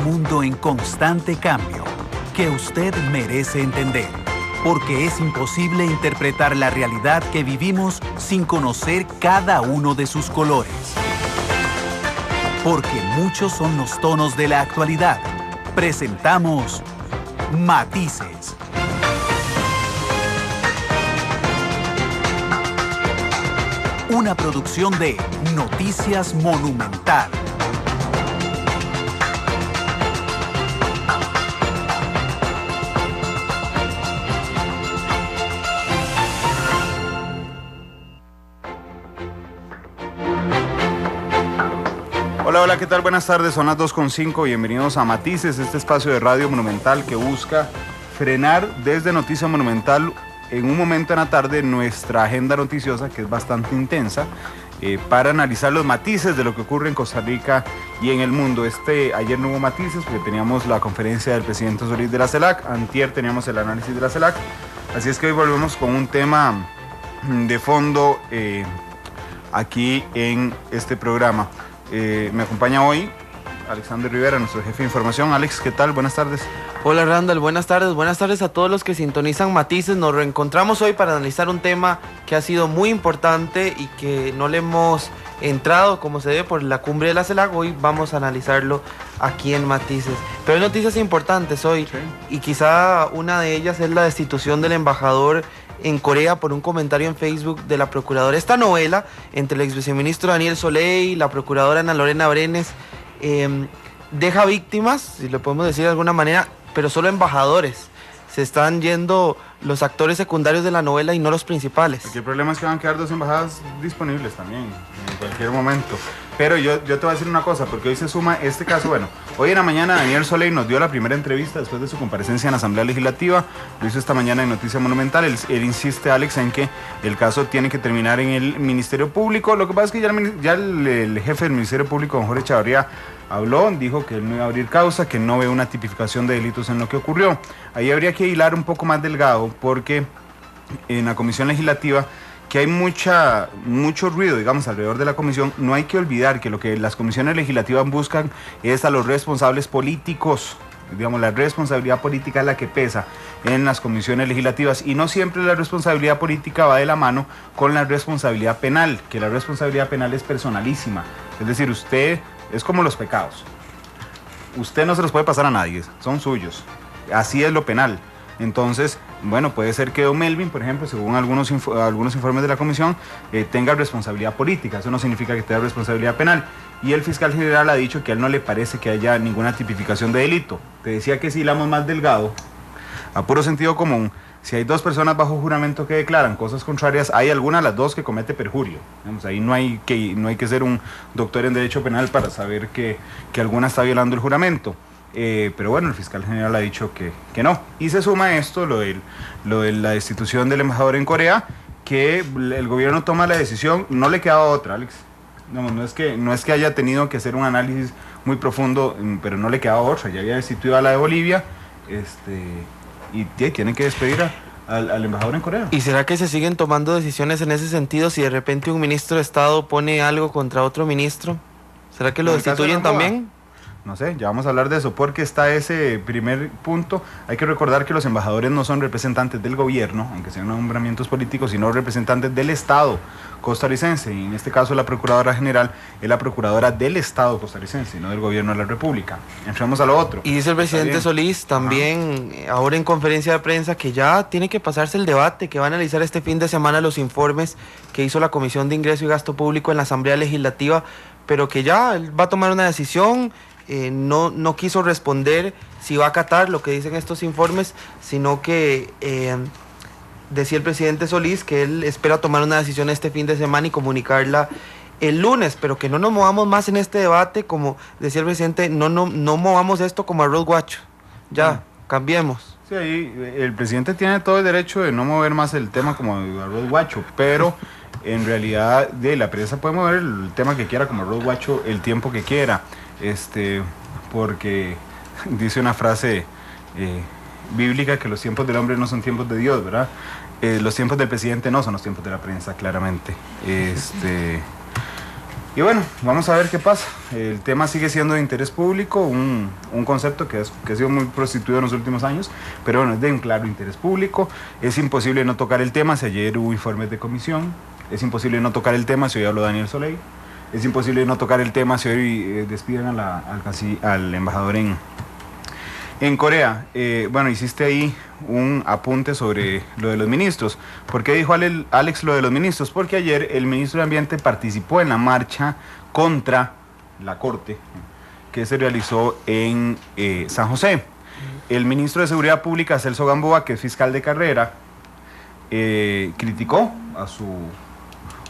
mundo en constante cambio que usted merece entender, porque es imposible interpretar la realidad que vivimos sin conocer cada uno de sus colores. Porque muchos son los tonos de la actualidad. Presentamos Matices. Una producción de Noticias Monumental. Hola, ¿qué tal? Buenas tardes, son las 2:05, bienvenidos a Matices, este espacio de Radio Monumental que busca frenar desde Noticia Monumental en un momento en la tarde nuestra agenda noticiosa, que es bastante intensa, para analizar los matices de lo que ocurre en Costa Rica y en el mundo. Ayer no hubo matices porque teníamos la conferencia del presidente Solís de la CELAC, antier teníamos el análisis de la CELAC, así es que hoy volvemos con un tema de fondo aquí en este programa. Me acompaña hoy Alexander Rivera, nuestro jefe de información. Alex, ¿qué tal? Buenas tardes. Hola Randall, buenas tardes a todos los que sintonizan Matices. Nos reencontramos hoy para analizar un tema que ha sido muy importante y que no le hemos entrado como se debe por la cumbre de la CELAC. Hoy vamos a analizarlo aquí en Matices. Pero hay noticias importantes hoy, sí. Y quizá una de ellas es la destitución del embajador en Corea por un comentario en Facebook de la procuradora. Esta novela entre el ex viceministro Daniel Solé y la procuradora Ana Lorena Brenes deja víctimas, si lo podemos decir de alguna manera, pero solo embajadores. Se están yendo los actores secundarios de la novela y no los principales. Aquí el problema es que van a quedar dos embajadas disponibles también en cualquier momento. Pero yo te voy a decir una cosa, porque hoy se suma este caso. Bueno, hoy en la mañana Daniel Solé nos dio la primera entrevista después de su comparecencia en la Asamblea Legislativa. Lo hizo esta mañana en Noticia Monumental. Él insiste, Alex, en que el caso tiene que terminar en el Ministerio Público. Lo que pasa es que ya el jefe del Ministerio Público, don Jorge Chavarría, habló, dijo que él no iba a abrir causa, que no ve una tipificación de delitos en lo que ocurrió. Ahí habría que hilar un poco más delgado, porque en la Comisión Legislativa, que hay mucho ruido, digamos, alrededor de la comisión, no hay que olvidar que lo que las comisiones legislativas buscan es a los responsables políticos. Digamos, la responsabilidad política es la que pesa en las comisiones legislativas, y no siempre la responsabilidad política va de la mano con la responsabilidad penal, que la responsabilidad penal es personalísima. Es decir, usted es como los pecados. Usted no se los puede pasar a nadie, son suyos. Así es lo penal. Entonces, bueno, puede ser que don Melvin, por ejemplo, según algunos informes de la comisión, tenga responsabilidad política. Eso no significa que tenga responsabilidad penal. Y el fiscal general ha dicho que a él no le parece que haya ninguna tipificación de delito. Te decía que si hilamos más delgado, a puro sentido común, si hay dos personas bajo juramento que declaran cosas contrarias, hay alguna de las dos que comete perjurio. Digamos, ahí no hay que ser un doctor en derecho penal para saber que alguna está violando el juramento. Pero bueno, el fiscal general ha dicho que no. Y se suma a esto lo de la destitución del embajador en Corea, que el gobierno toma la decisión, no le queda otra, Alex. No es que haya tenido que hacer un análisis muy profundo, pero no le queda otra. Ya había destituido a la de Bolivia, y tienen que despedir al embajador en Corea. ¿Y será que se siguen tomando decisiones en ese sentido si de repente un ministro de Estado pone algo contra otro ministro? ¿Será que lo destituyen también? No sé, ya vamos a hablar de eso, porque está ese primer punto. Hay que recordar que los embajadores no son representantes del gobierno, aunque sean nombramientos políticos, sino representantes del Estado costarricense. Y en este caso la Procuradora General es la Procuradora del Estado costarricense, no del gobierno de la República. Entramos a lo otro. Y dice el presidente Solís también, ahora en conferencia de prensa, que ya tiene que pasarse el debate, que va a analizar este fin de semana los informes que hizo la Comisión de Ingreso y Gasto Público en la Asamblea Legislativa, pero que ya él va a tomar una decisión. No quiso responder si va a acatar lo que dicen estos informes, sino que decía el presidente Solís que él espera tomar una decisión este fin de semana y comunicarla el lunes, pero que no nos movamos más en este debate, como decía el presidente, no movamos esto como arroz guacho, ya, cambiemos. Sí, ahí el presidente tiene todo el derecho de no mover más el tema como arroz guacho, pero en realidad la prensa puede mover el tema que quiera como arroz guacho el tiempo que quiera. Porque dice una frase bíblica que los tiempos del hombre no son tiempos de Dios, ¿verdad? Los tiempos del presidente no son los tiempos de la prensa, claramente. Y bueno, vamos a ver qué pasa. El tema sigue siendo de interés público, un concepto que ha sido muy prostituido en los últimos años, pero bueno, es de un claro interés público. Es imposible no tocar el tema si ayer hubo informes de comisión, es imposible no tocar el tema si hoy habló Daniel Soley, es imposible no tocar el tema si hoy despiden al embajador en Corea. Bueno, hiciste ahí un apunte sobre lo de los ministros. ¿Por qué dijo Alex lo de los ministros? Porque ayer el ministro de Ambiente participó en la marcha contra la Corte que se realizó en San José. El ministro de Seguridad Pública, Celso Gamboa, que es fiscal de carrera, criticó a su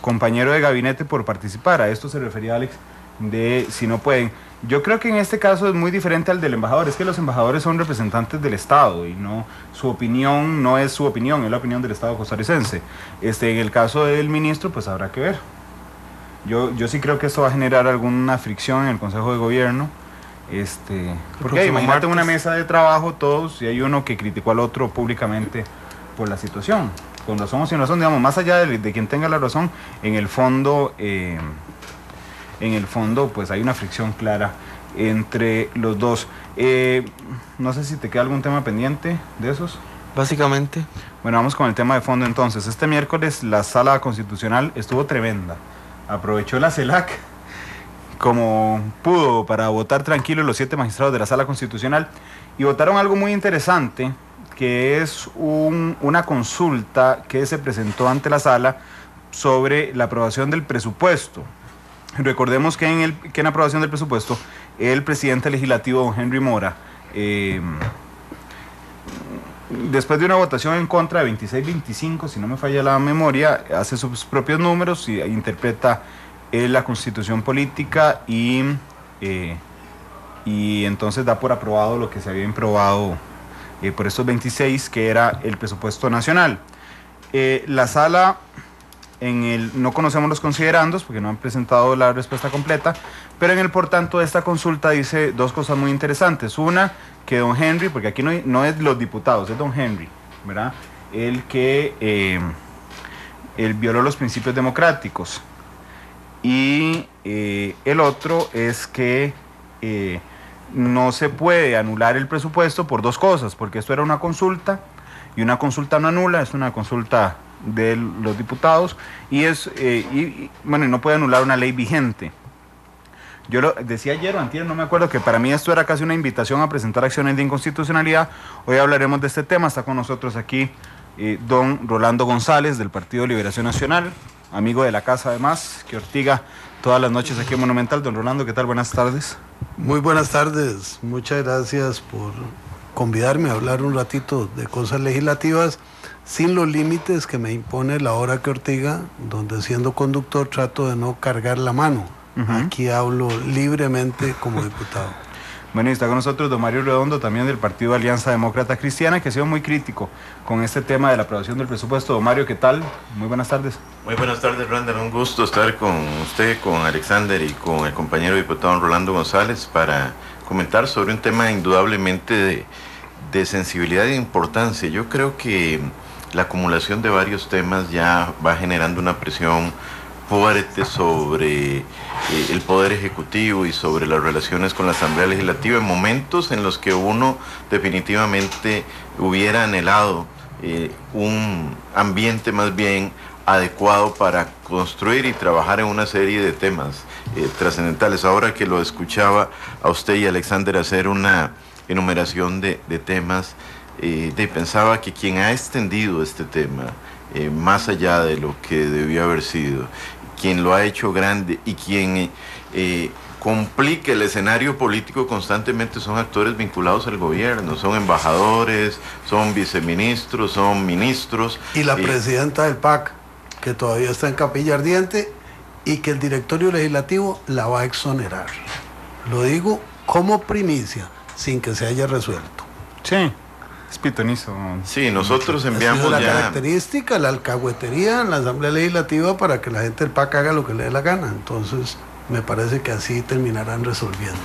compañero de gabinete por participar. A esto se refería Alex de si no pueden. Yo creo que en este caso es muy diferente al del embajador. Es que los embajadores son representantes del Estado y no su opinión no es su opinión, es la opinión del Estado costarricense. En el caso del ministro, pues habrá que ver. Yo sí creo que esto va a generar alguna fricción en el Consejo de Gobierno. Porque imagínate una mesa de trabajo todos y hay uno que criticó al otro públicamente por la situación. Con razón o sin razón, digamos, más allá de quien tenga la razón, en el fondo pues hay una fricción clara entre los dos. No sé si te queda algún tema pendiente de esos. Básicamente. Bueno, vamos con el tema de fondo entonces. Este miércoles la Sala Constitucional estuvo tremenda. Aprovechó la CELAC como pudo para votar tranquilos los 7 magistrados de la Sala Constitucional y votaron algo muy interesante, que es una consulta que se presentó ante la Sala sobre la aprobación del presupuesto. Recordemos que en la aprobación del presupuesto, el presidente legislativo, don Henry Mora, después de una votación en contra de 26-25, si no me falla la memoria, hace sus propios números y interpreta la Constitución política y entonces da por aprobado lo que se había aprobado por estos 26, que era el presupuesto nacional. La Sala... no conocemos los considerandos porque no han presentado la respuesta completa, pero en el por tanto de esta consulta dice 2 cosas muy interesantes. Una, que don Henry, porque aquí no es los diputados, es don Henry, ¿verdad? El que él violó los principios democráticos. Y el otro es que no se puede anular el presupuesto por 2 cosas, porque esto era una consulta y una consulta no anula, es una consulta de los diputados y no puede anular una ley vigente. Yo lo decía ayer o antier, no me acuerdo, que para mí esto era casi una invitación a presentar acciones de inconstitucionalidad. Hoy hablaremos de este tema. Está con nosotros aquí don Rolando González del Partido Liberación Nacional, amigo de la casa además, que ortiga todas las noches aquí en Monumental. Don Rolando, ¿qué tal? Buenas tardes. Muy buenas tardes, muchas gracias por convidarme a hablar un ratito de cosas legislativas sin los límites que me impone la hora que ortiga, donde siendo conductor trato de no cargar la mano. Aquí hablo libremente como diputado. Bueno, y está con nosotros don Mario Redondo, también del Partido Alianza Demócrata Cristiana, que ha sido muy crítico con este tema de la aprobación del presupuesto. Don Mario, ¿qué tal? Muy buenas tardes. Muy buenas tardes, Randall. Un gusto estar con usted, con Alexander y con el compañero diputado Rolando González para comentar sobre un tema indudablemente de sensibilidad e importancia. Yo creo que la acumulación de varios temas ya va generando una presión fuerte sobre el Poder Ejecutivo y sobre las relaciones con la Asamblea Legislativa en momentos en los que uno definitivamente hubiera anhelado un ambiente más bien adecuado para construir y trabajar en una serie de temas trascendentales. Ahora que lo escuchaba a usted y a Alexander hacer una enumeración de temas, pensaba que quien ha extendido este tema más allá de lo que debió haber sido, quien lo ha hecho grande y quien complica el escenario político constantemente son actores vinculados al gobierno, son embajadores, son viceministros, son ministros. Y la presidenta del PAC, que todavía está en capilla ardiente y que el directorio legislativo la va a exonerar. Lo digo como primicia, sin que se haya resuelto. Sí. Es pitonizo. Sí, nosotros enviamos la característica, la alcahuetería en la Asamblea Legislativa para que la gente del PAC haga lo que le dé la gana. Entonces, me parece que así terminarán resolviendo.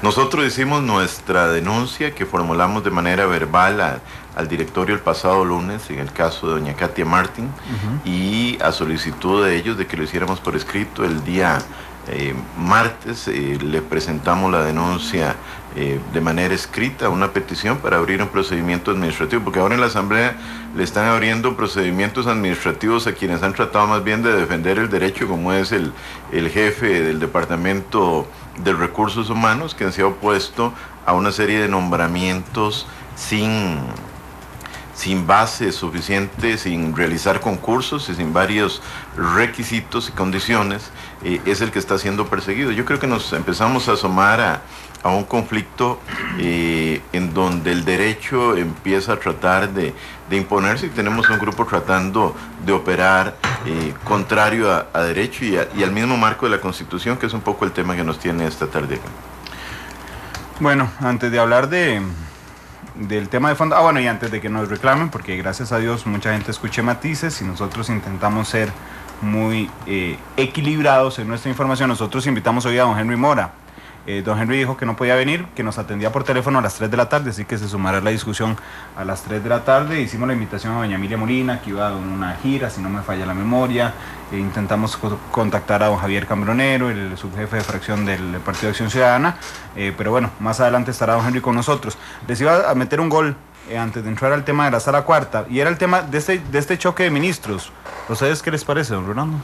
Nosotros hicimos nuestra denuncia que formulamos de manera verbal al directorio el pasado lunes en el caso de doña Katia Martín y a solicitud de ellos de que lo hiciéramos por escrito el día martes le presentamos la denuncia de manera escrita, una petición para abrir un procedimiento administrativo, porque ahora en la Asamblea le están abriendo procedimientos administrativos a quienes han tratado más bien de defender el derecho, como es el jefe del Departamento de Recursos Humanos, que se ha opuesto a una serie de nombramientos sin base suficiente, sin realizar concursos y sin varios requisitos y condiciones, es el que está siendo perseguido. Yo creo que nos empezamos a asomar a un conflicto en donde el derecho empieza a tratar de imponerse y tenemos un grupo tratando de operar contrario a derecho y al mismo marco de la Constitución, que es un poco el tema que nos tiene esta tarde acá. Bueno, antes de hablar del tema de fondo, bueno, y antes de que nos reclamen, porque gracias a Dios mucha gente escucha Matices y nosotros intentamos ser muy equilibrados en nuestra información. Nosotros invitamos hoy a don Henry Mora. Don Henry dijo que no podía venir, que nos atendía por teléfono a las 3 de la tarde, así que se sumará a la discusión a las 3 de la tarde. Hicimos la invitación a doña Emilia Molina, que iba a una gira, si no me falla la memoria. Intentamos contactar a don Javier Cambronero, el subjefe de fracción del Partido de Acción Ciudadana, pero bueno, más adelante estará don Henry con nosotros. Les iba a meter un gol antes de entrar al tema de la sala cuarta, y era el tema de este choque de ministros. ¿Ustedes qué les parece, don Rolando?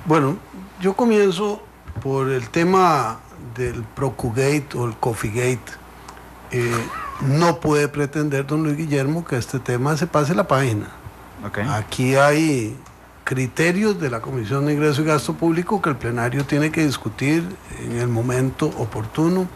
Bueno, yo comienzo por el tema del Procugate o el Coffeegate. No puede pretender don Luis Guillermo que este tema se pase la página. Okay. Aquí hay criterios de la Comisión de Ingreso y Gasto Público que el plenario tiene que discutir en el momento oportuno.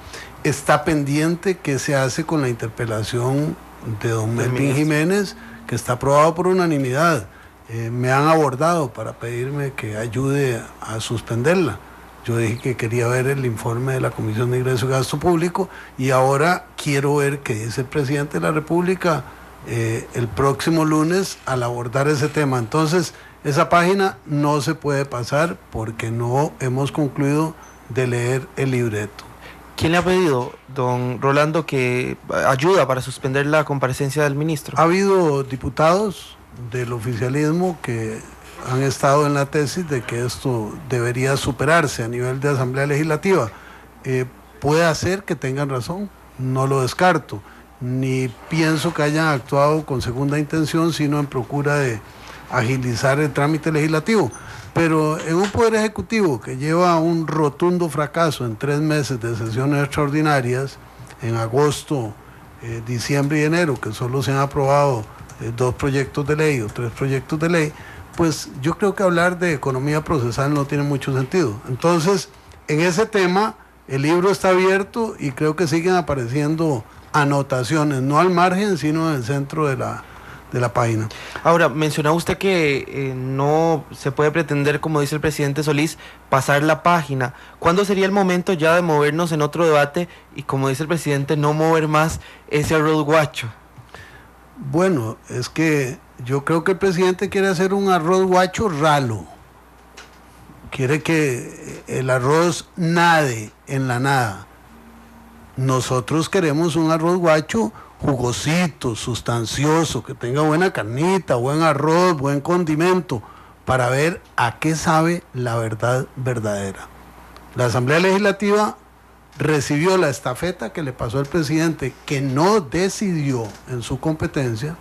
Está pendiente qué se hace con la interpelación de don Melvin Jiménez, que está aprobado por unanimidad. Me han abordado para pedirme que ayude a suspenderla. Yo dije que quería ver el informe de la Comisión de Ingreso y Gasto Público y ahora quiero ver qué dice el presidente de la República el próximo lunes al abordar ese tema. Entonces, esa página no se puede pasar porque no hemos concluido de leer el libreto. ¿Quién le ha pedido, don Rolando, que ayuda para suspender la comparecencia del ministro? Ha habido diputados del oficialismo que han estado en la tesis de que esto debería superarse a nivel de Asamblea Legislativa. Puede ser que tengan razón, no lo descarto, ni pienso que hayan actuado con segunda intención, sino en procura de agilizar el trámite legislativo. Pero en un Poder Ejecutivo que lleva un rotundo fracaso en 3 meses de sesiones extraordinarias, en agosto, diciembre y enero, que solo se han aprobado 2 proyectos de ley o 3 proyectos de ley, pues yo creo que hablar de economía procesal no tiene mucho sentido. Entonces, en ese tema, el libro está abierto y creo que siguen apareciendo anotaciones, no al margen, sino en el centro de la página. Ahora, mencionaba usted que no se puede pretender, como dice el presidente Solís, pasar la página. ¿Cuándo sería el momento ya de movernos en otro debate y, como dice el presidente, no mover más ese arroz guacho? Bueno, es que yo creo que el presidente quiere hacer un arroz guacho ralo. Quiere que el arroz nade en la nada. Nosotros queremos un arroz guacho jugosito, sustancioso, que tenga buena carnita, buen arroz, buen condimento, para ver a qué sabe la verdad verdadera. La Asamblea Legislativa recibió la estafeta que le pasó al presidente, que no decidió en su competencia,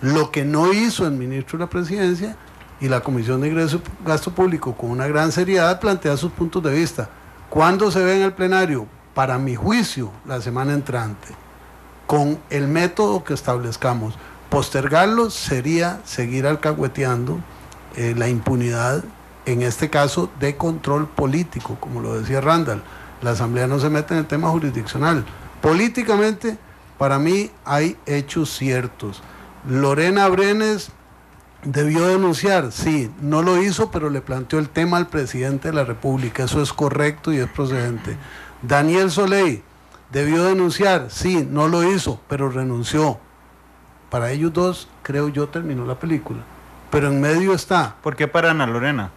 lo que no hizo el ministro de la Presidencia, y la Comisión de Ingreso y Gasto Público, con una gran seriedad, plantea sus puntos de vista. ¿Cuándo se ve en el plenario? Para mi juicio, la semana entrante, con el método que establezcamos. Postergarlo sería seguir alcahueteando la impunidad, en este caso de control político, como lo decía Randall. La Asamblea no se mete en el tema jurisdiccional. Políticamente, para mí, hay hechos ciertos. Lorena Brenes debió denunciar, sí, no lo hizo, pero le planteó el tema al presidente de la República. Eso es correcto y es procedente. Daniel Soley debió denunciar, sí, no lo hizo, pero renunció. Para ellos dos, creo yo, terminó la película. Pero en medio está. ¿Por qué para Ana Lorena?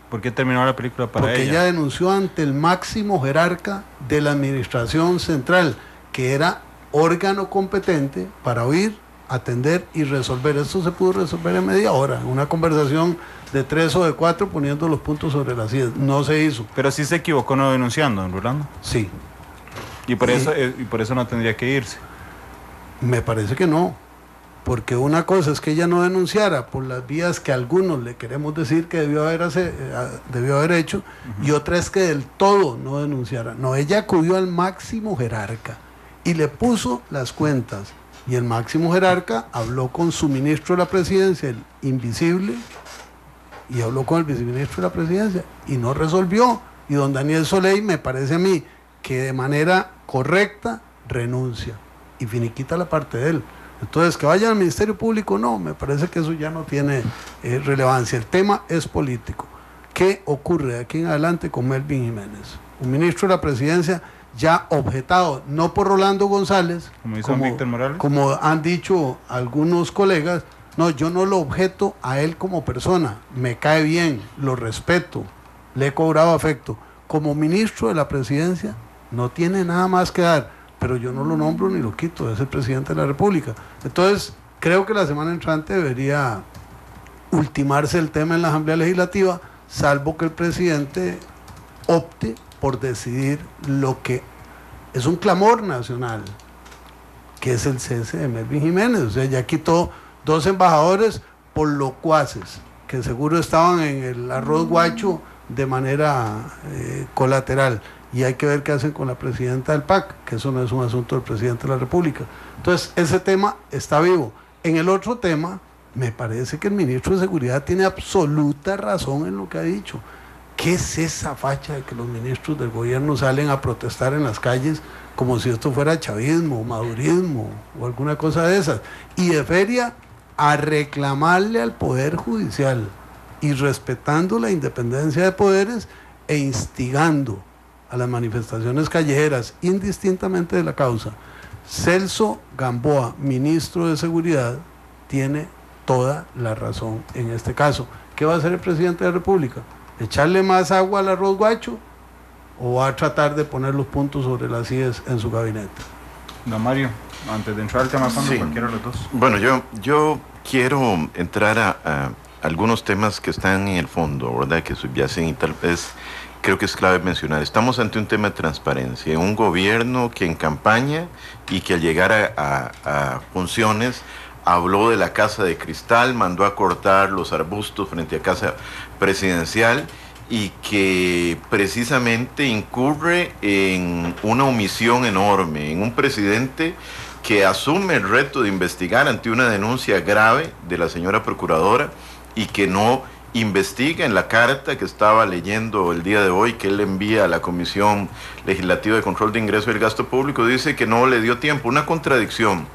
¿Por qué terminó la película para porque ella? ella denunció ante el máximo jerarca de la administración central, que era órgano competente para oír, atender y resolver. Esto se pudo resolver en media hora, en una conversación de 3 o de 4, poniendo los puntos sobre las sillas. No se hizo. Pero sí se equivocó no denunciando, don Rolando. Sí. Y por eso no tendría que irse. Me parece que no, porque una cosa es que ella no denunciara por las vías que algunos le queremos decir que debió haber hecho, y otra es que del todo no denunciara. No, ella acudió al máximo jerarca y le puso las cuentas, y el máximo jerarca habló con su ministro de la presidencia, el invisible, y habló con el viceministro de la presidencia y no resolvió. Y don Daniel Soley, me parece a mí que de manera correcta renuncia y finiquita la parte de él. Entonces, que vayan al Ministerio Público, no, me parece que eso ya no tiene relevancia. El tema es político. ¿Qué ocurre de aquí en adelante con Melvin Jiménez? Un ministro de la presidencia ya objetado, no por Rolando González, como hizo Víctor Morales, como han dicho algunos colegas. No, yo no lo objeto a él como persona, me cae bien, lo respeto, le he cobrado afecto. Como ministro de la presidencia no tiene nada más que dar, pero yo no lo nombro ni lo quito, es el presidente de la República. Entonces, creo que la semana entrante debería ultimarse el tema en la Asamblea Legislativa, salvo que el presidente opte por decidir lo que es un clamor nacional, que es el cese de Melvin Jiménez. O sea, ya quitó 2 embajadores por locuaces, que seguro estaban en el arroz guacho de manera colateral, y hay que ver qué hacen con la presidenta del PAC, que eso no es un asunto del presidente de la República. Entonces, ese tema está vivo. En el otro tema, me parece que el ministro de Seguridad tiene absoluta razón en lo que ha dicho. ¿Qué es esa facha de que los ministros del gobierno salen a protestar en las calles como si esto fuera chavismo, madurismo o alguna cosa de esas? Y de feria a reclamarle al Poder Judicial, y respetando la independencia de poderes e instigando a las manifestaciones callejeras indistintamente de la causa. Celso Gamboa, ministro de Seguridad, tiene toda la razón en este caso. ¿Qué va a hacer el presidente de la República? ¿Echarle más agua al arroz guacho o va a tratar de poner los puntos sobre las IES en su gabinete? Don Mario, antes de entrar al tema fondo, sí, cualquiera de los dos. Bueno, yo quiero entrar a algunos temas que están en el fondo, ¿verdad? Que subyacen, y tal vez creo que es clave mencionar. Estamos ante un tema de transparencia, un gobierno que en campaña y que al llegar a funciones habló de la Casa de Cristal, mandó a cortar los arbustos frente a Casa Presidencial, y que precisamente incurre en una omisión enorme, en un presidente que asume el reto de investigar ante una denuncia grave de la señora procuradora y que no investiga. En la carta que estaba leyendo el día de hoy, que él envía a la Comisión Legislativa de Control de Ingresos y el Gasto Público, dice que no le dio tiempo, una contradicción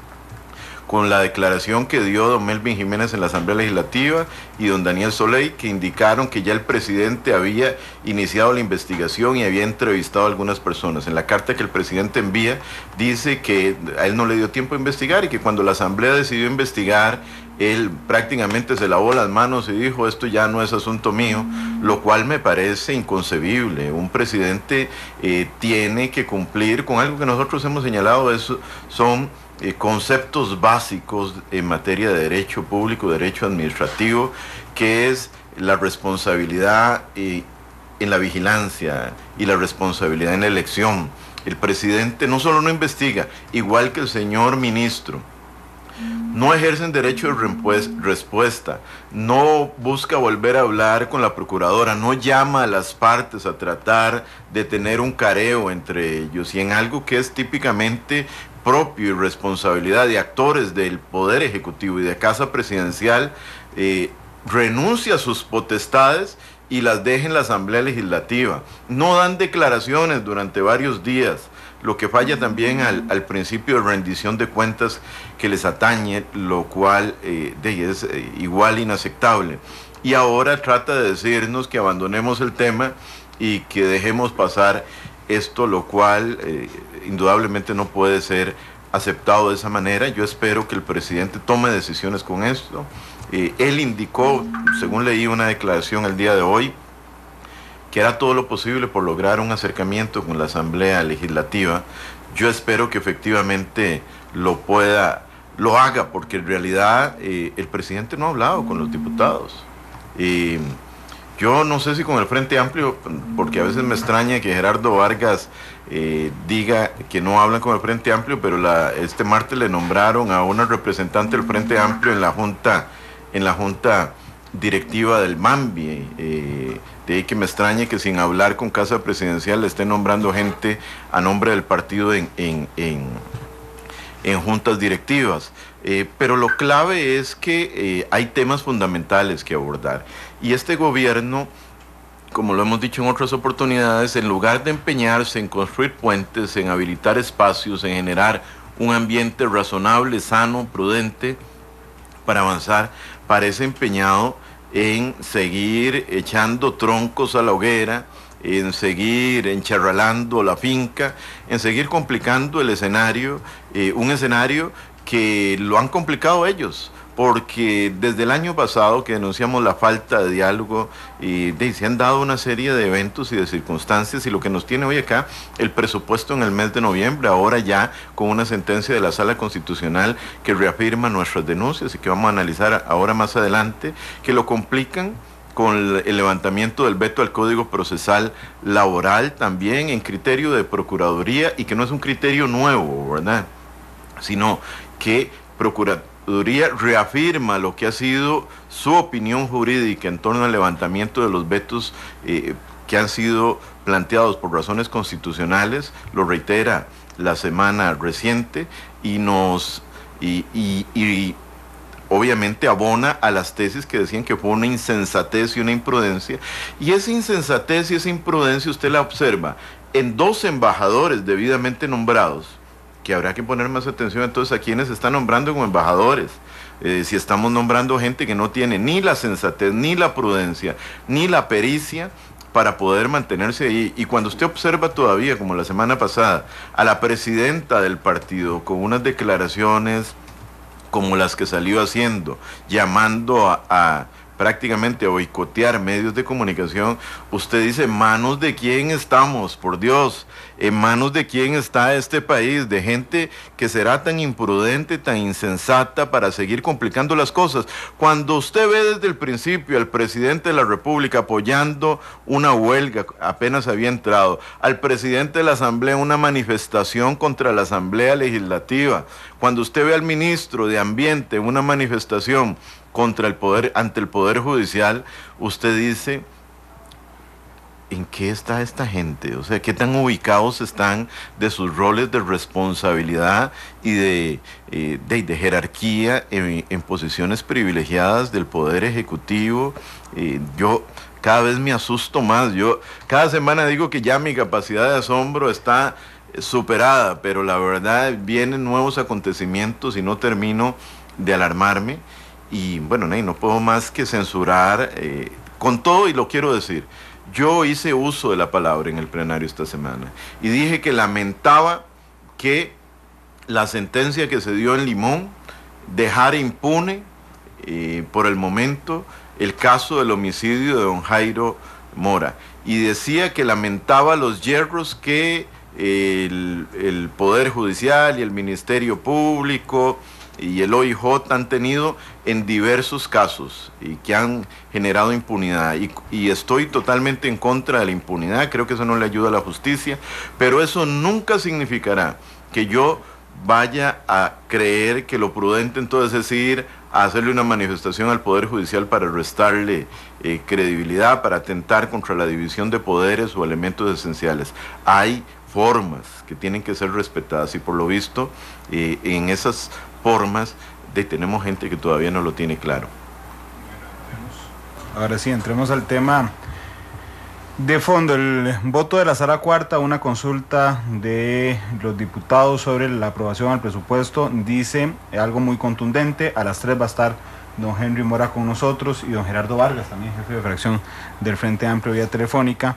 con la declaración que dio don Melvin Jiménez en la Asamblea Legislativa y don Daniel Soley, que indicaron que ya el presidente había iniciado la investigación y había entrevistado a algunas personas. En la carta que el presidente envía, dice que a él no le dio tiempo a investigar y que cuando la Asamblea decidió investigar, él prácticamente se lavó las manos y dijo: esto ya no es asunto mío, lo cual me parece inconcebible. Un presidente tiene que cumplir con algo que nosotros hemos señalado, eso son conceptos básicos en materia de derecho público, derecho administrativo, que es la responsabilidad en la vigilancia y la responsabilidad en la elección. El presidente no solo no investiga, igual que el señor ministro, no ejercen derecho de respuesta, no busca volver a hablar con la procuradora, no llama a las partes a tratar de tener un careo entre ellos, y en algo que es típicamente propio y responsabilidad de actores del Poder Ejecutivo y de Casa Presidencial, renuncia a sus potestades y las deja en la Asamblea Legislativa. No dan declaraciones durante varios días, lo que falla también al principio de rendición de cuentas que les atañe, lo cual es igual inaceptable. Y ahora trata de decirnos que abandonemos el tema y que dejemos pasar esto, lo cual indudablemente no puede ser aceptado de esa manera. Yo espero que el presidente tome decisiones con esto. Él indicó, según leí una declaración el día de hoy, que hará todo lo posible por lograr un acercamiento con la Asamblea Legislativa. Yo espero que efectivamente lo haga, porque en realidad el presidente no ha hablado con los diputados. Yo no sé si con el Frente Amplio, porque a veces me extraña que Gerardo Vargas diga que no hablan con el Frente Amplio, pero este martes le nombraron a una representante del Frente Amplio en la junta directiva del MAMBI. De ahí que me extrañe que sin hablar con Casa Presidencial le estén nombrando gente a nombre del partido en juntas directivas. Pero lo clave es que hay temas fundamentales que abordar. Y este gobierno, como lo hemos dicho en otras oportunidades, en lugar de empeñarse en construir puentes, en habilitar espacios, en generar un ambiente razonable, sano, prudente para avanzar, parece empeñado en seguir echando troncos a la hoguera, en seguir encharralando la finca, en seguir complicando el escenario, un escenario que lo han complicado ellos, porque desde el año pasado que denunciamos la falta de diálogo, se han dado una serie de eventos y de circunstancias, y lo que nos tiene hoy acá, el presupuesto en el mes de noviembre, ahora ya con una sentencia de la Sala Constitucional que reafirma nuestras denuncias y que vamos a analizar ahora más adelante, que lo complican con el levantamiento del veto al Código Procesal Laboral también en criterio de Procuraduría, y que no es un criterio nuevo, ¿verdad?, sino que Procuraduría reafirma lo que ha sido su opinión jurídica en torno al levantamiento de los vetos que han sido planteados por razones constitucionales, lo reitera la semana reciente, y obviamente abona a las tesis que decían que fue una insensatez y una imprudencia, y esa insensatez y esa imprudencia usted la observa en 2 embajadores debidamente nombrados, que habrá que poner más atención entonces a quienes se están nombrando como embajadores. Si estamos nombrando gente que no tiene ni la sensatez, ni la prudencia, ni la pericia para poder mantenerse ahí. Y cuando usted observa todavía, como la semana pasada, a la presidenta del partido con unas declaraciones como las que salió haciendo, llamando a prácticamente a boicotear medios de comunicación, usted dice, ¿en manos de quién estamos? Por Dios, ¿en manos de quién está este país? De gente que será tan imprudente, tan insensata para seguir complicando las cosas. Cuando usted ve desde el principio al presidente de la República apoyando una huelga, apenas había entrado, al presidente de la Asamblea una manifestación contra la Asamblea Legislativa, cuando usted ve al ministro de Ambiente una manifestación contra el poder, ante el Poder Judicial, usted dice, ¿en qué está esta gente? O sea, ¿qué tan ubicados están de sus roles de responsabilidad y de jerarquía en posiciones privilegiadas del Poder Ejecutivo? Yo cada vez me asusto más. Yo cada semana digo que ya mi capacidad de asombro está superada, pero la verdad vienen nuevos acontecimientos y no termino de alarmarme. Y bueno, no puedo más que censurar con todo, y lo quiero decir. Yo hice uso de la palabra en el plenario esta semana y dije que lamentaba que la sentencia que se dio en Limón dejara impune por el momento el caso del homicidio de don Jairo Mora. Y decía que lamentaba los yerros que el Poder Judicial y el Ministerio Público y el OIJ han tenido en diversos casos y que han generado impunidad, y estoy totalmente en contra de la impunidad. Creo que eso no le ayuda a la justicia, pero eso nunca significará que yo vaya a creer que lo prudente entonces es ir a hacerle una manifestación al Poder Judicial para restarle credibilidad, para atentar contra la división de poderes o elementos esenciales. Hay formas que tienen que ser respetadas, y por lo visto en esas formas tenemos gente que todavía no lo tiene claro. Ahora sí, entremos al tema de fondo. El voto de la Sala Cuarta, una consulta de los diputados sobre la aprobación al presupuesto, dice algo muy contundente. A las 3 va a estar don Henry Mora con nosotros y don Gerardo Vargas, también jefe de fracción del Frente Amplio, vía telefónica.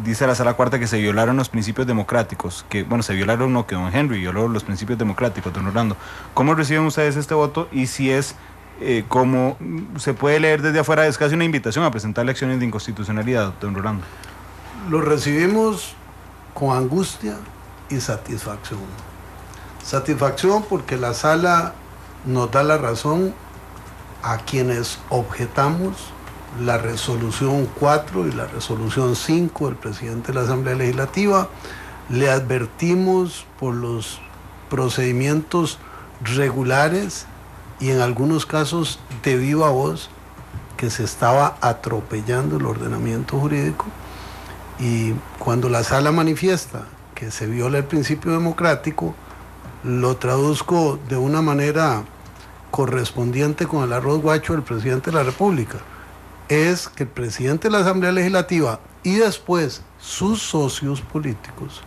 Dice la Sala Cuarta que se violaron los principios democráticos, que bueno, se violaron, no, que don Henry violó los principios democráticos, don Orlando. ¿Cómo reciben ustedes este voto? Y si es, como se puede leer desde afuera, es casi una invitación a presentarle acciones de inconstitucionalidad, don Orlando. lo recibimos con angustia y satisfacción. Satisfacción porque la sala nos da la razón a quienes objetamos la resolución 4 y la resolución 5 del presidente de la Asamblea Legislativa. Le advertimos por los procedimientos regulares y en algunos casos de viva voz que se estaba atropellando el ordenamiento jurídico, y cuando la sala manifiesta que se viola el principio democrático, lo traduzco de una manera correspondiente con el arroz guacho del presidente de la República. Es que el presidente de la Asamblea Legislativa y después sus socios políticos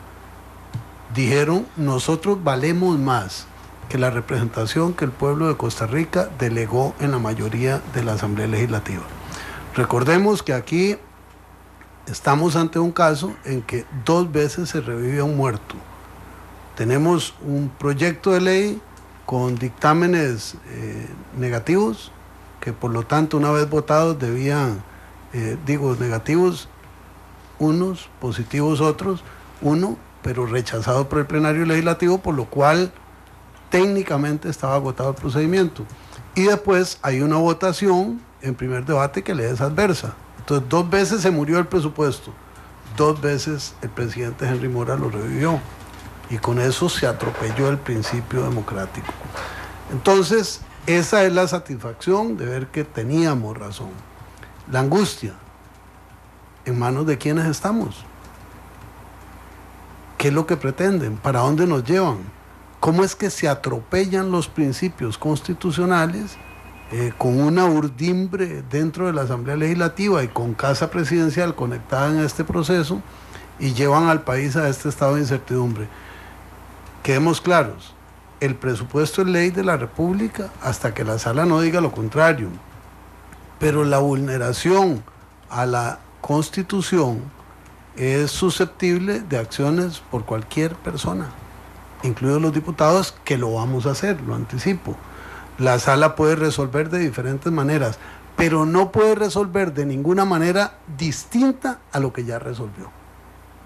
dijeron: nosotros valemos más que la representación que el pueblo de Costa Rica delegó en la mayoría de la Asamblea Legislativa. Recordemos que aquí estamos ante un caso en que 2 veces se revive a un muerto. Tenemos un proyecto de ley con dictámenes negativos, que por lo tanto una vez votados debían, negativos unos, positivos otros, pero rechazado por el plenario legislativo, por lo cual técnicamente estaba agotado el procedimiento. Y después hay una votación en primer debate que le es adversa. Entonces 2 veces se murió el presupuesto, 2 veces el presidente Henry Mora lo revivió, y con eso se atropelló el principio democrático. Entonces esa es la satisfacción de ver que teníamos razón. La angustia: ¿en manos de quiénes estamos? ¿Qué es lo que pretenden? ¿Para dónde nos llevan? ¿Cómo es que se atropellan los principios constitucionales con una urdimbre dentro de la Asamblea Legislativa y con Casa Presidencial conectada en este proceso, y llevan al país a este estado de incertidumbre? Quedemos claros: el presupuesto es ley de la República hasta que la sala no diga lo contrario, pero la vulneración a la Constitución es susceptible de acciones por cualquier persona, incluidos los diputados, que lo vamos a hacer, lo anticipo. La sala puede resolver de diferentes maneras, pero no puede resolver de ninguna manera distinta a lo que ya resolvió,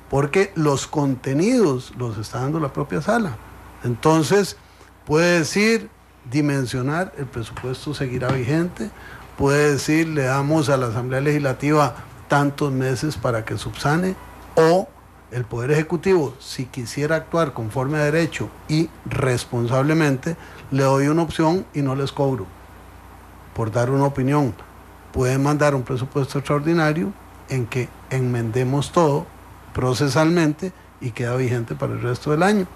porque los contenidos los está dando la propia sala. Entonces puede decir: dimensionar, el presupuesto seguirá vigente. Puede decir: le damos a la Asamblea Legislativa tantos meses para que subsane. O el Poder Ejecutivo, si quisiera actuar conforme a derecho y responsablemente, le doy una opción y no les cobro por dar una opinión. Pueden mandar un presupuesto extraordinario en que enmendemos todo procesalmente y queda vigente para el resto del año,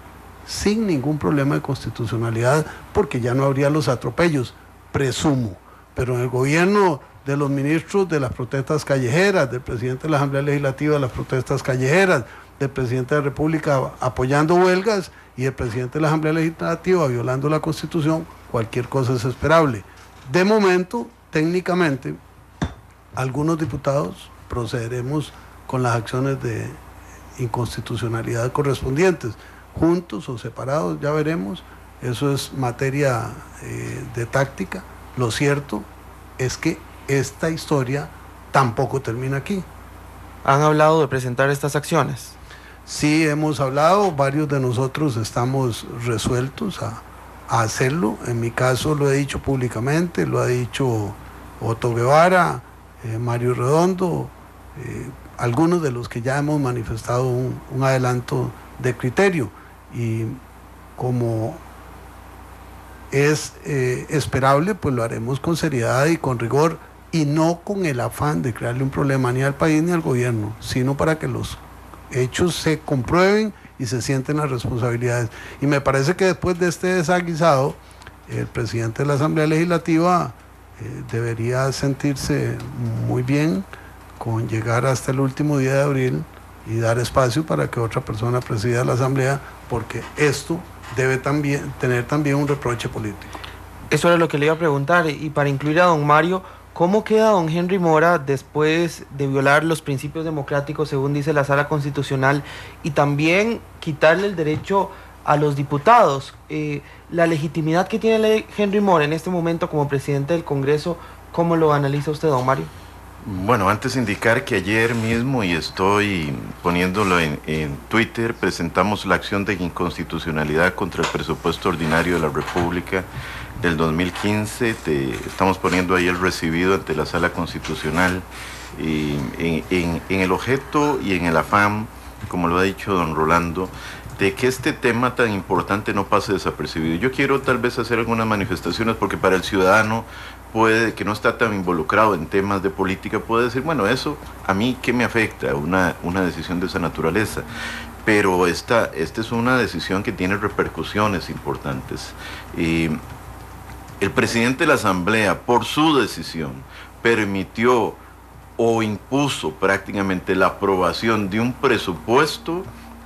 sin ningún problema de constitucionalidad, porque ya no habría los atropellos, presumo. Pero en el gobierno de los ministros de las protestas callejeras, del presidente de la Asamblea Legislativa de las protestas callejeras, del presidente de la República apoyando huelgas y el presidente de la Asamblea Legislativa violando la Constitución, cualquier cosa es esperable. De momento, técnicamente, algunos diputados procederemos con las acciones de inconstitucionalidad correspondientes, juntos o separados, ya veremos. Eso es materia de táctica. Lo cierto es que esta historia tampoco termina aquí. ¿Han hablado de presentar estas acciones? Sí, hemos hablado, varios de nosotros estamos resueltos a hacerlo. En mi caso lo he dicho públicamente, lo ha dicho Otto Guevara, Mario Redondo, algunos de los que ya hemos manifestado un adelanto de criterio, y como es esperable, pues lo haremos con seriedad y con rigor, y no con el afán de crearle un problema ni al país ni al gobierno, sino para que los hechos se comprueben y se sienten las responsabilidades. Y me parece que después de este desaguisado, el presidente de la Asamblea Legislativa debería sentirse muy bien con llegar hasta el último día de abril y dar espacio para que otra persona presida la Asamblea, porque esto debe tener también un reproche político. Eso era lo que le iba a preguntar, y para incluir a don Mario, ¿cómo queda don Henry Mora después de violar los principios democráticos, según dice la Sala Constitucional, y también quitarle el derecho a los diputados? La legitimidad que tiene Henry Mora en este momento como presidente del Congreso, ¿cómo lo analiza usted, don Mario? Bueno, antes indicar que ayer mismo, y estoy poniéndolo en Twitter, presentamos la acción de inconstitucionalidad contra el presupuesto ordinario de la República del 2015. Estamos poniendo ahí el recibido ante la Sala Constitucional en el objeto y en el afán, como lo ha dicho don Rolando, de que este tema tan importante no pase desapercibido. Yo quiero tal vez hacer algunas manifestaciones porque para el ciudadano que no está tan involucrado en temas de política, puede decir, bueno, eso a mí ¿qué me afecta? Una decisión de esa naturaleza. Pero esta es una decisión que tiene repercusiones importantes. El presidente de la Asamblea, por su decisión, permitió o impuso prácticamente la aprobación de un presupuesto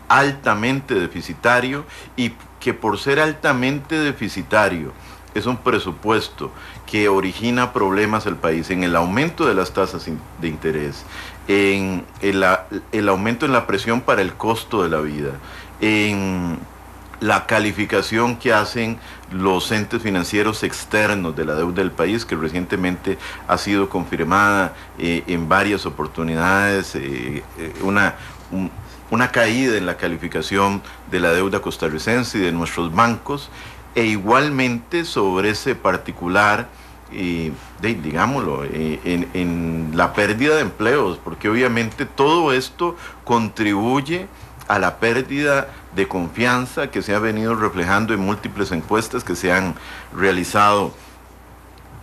altamente deficitario, y que por ser altamente deficitario es un presupuesto que origina problemas al país en el aumento de las tasas de interés, en el aumento en la presión para el costo de la vida, en la calificación que hacen los entes financieros externos de la deuda del país, que recientemente ha sido confirmada en varias oportunidades, una caída en la calificación de la deuda costarricense y de nuestros bancos, e igualmente sobre ese particular, digámoslo, en la pérdida de empleos, porque obviamente todo esto contribuye a la pérdida de confianza que se ha venido reflejando en múltiples encuestas que se han realizado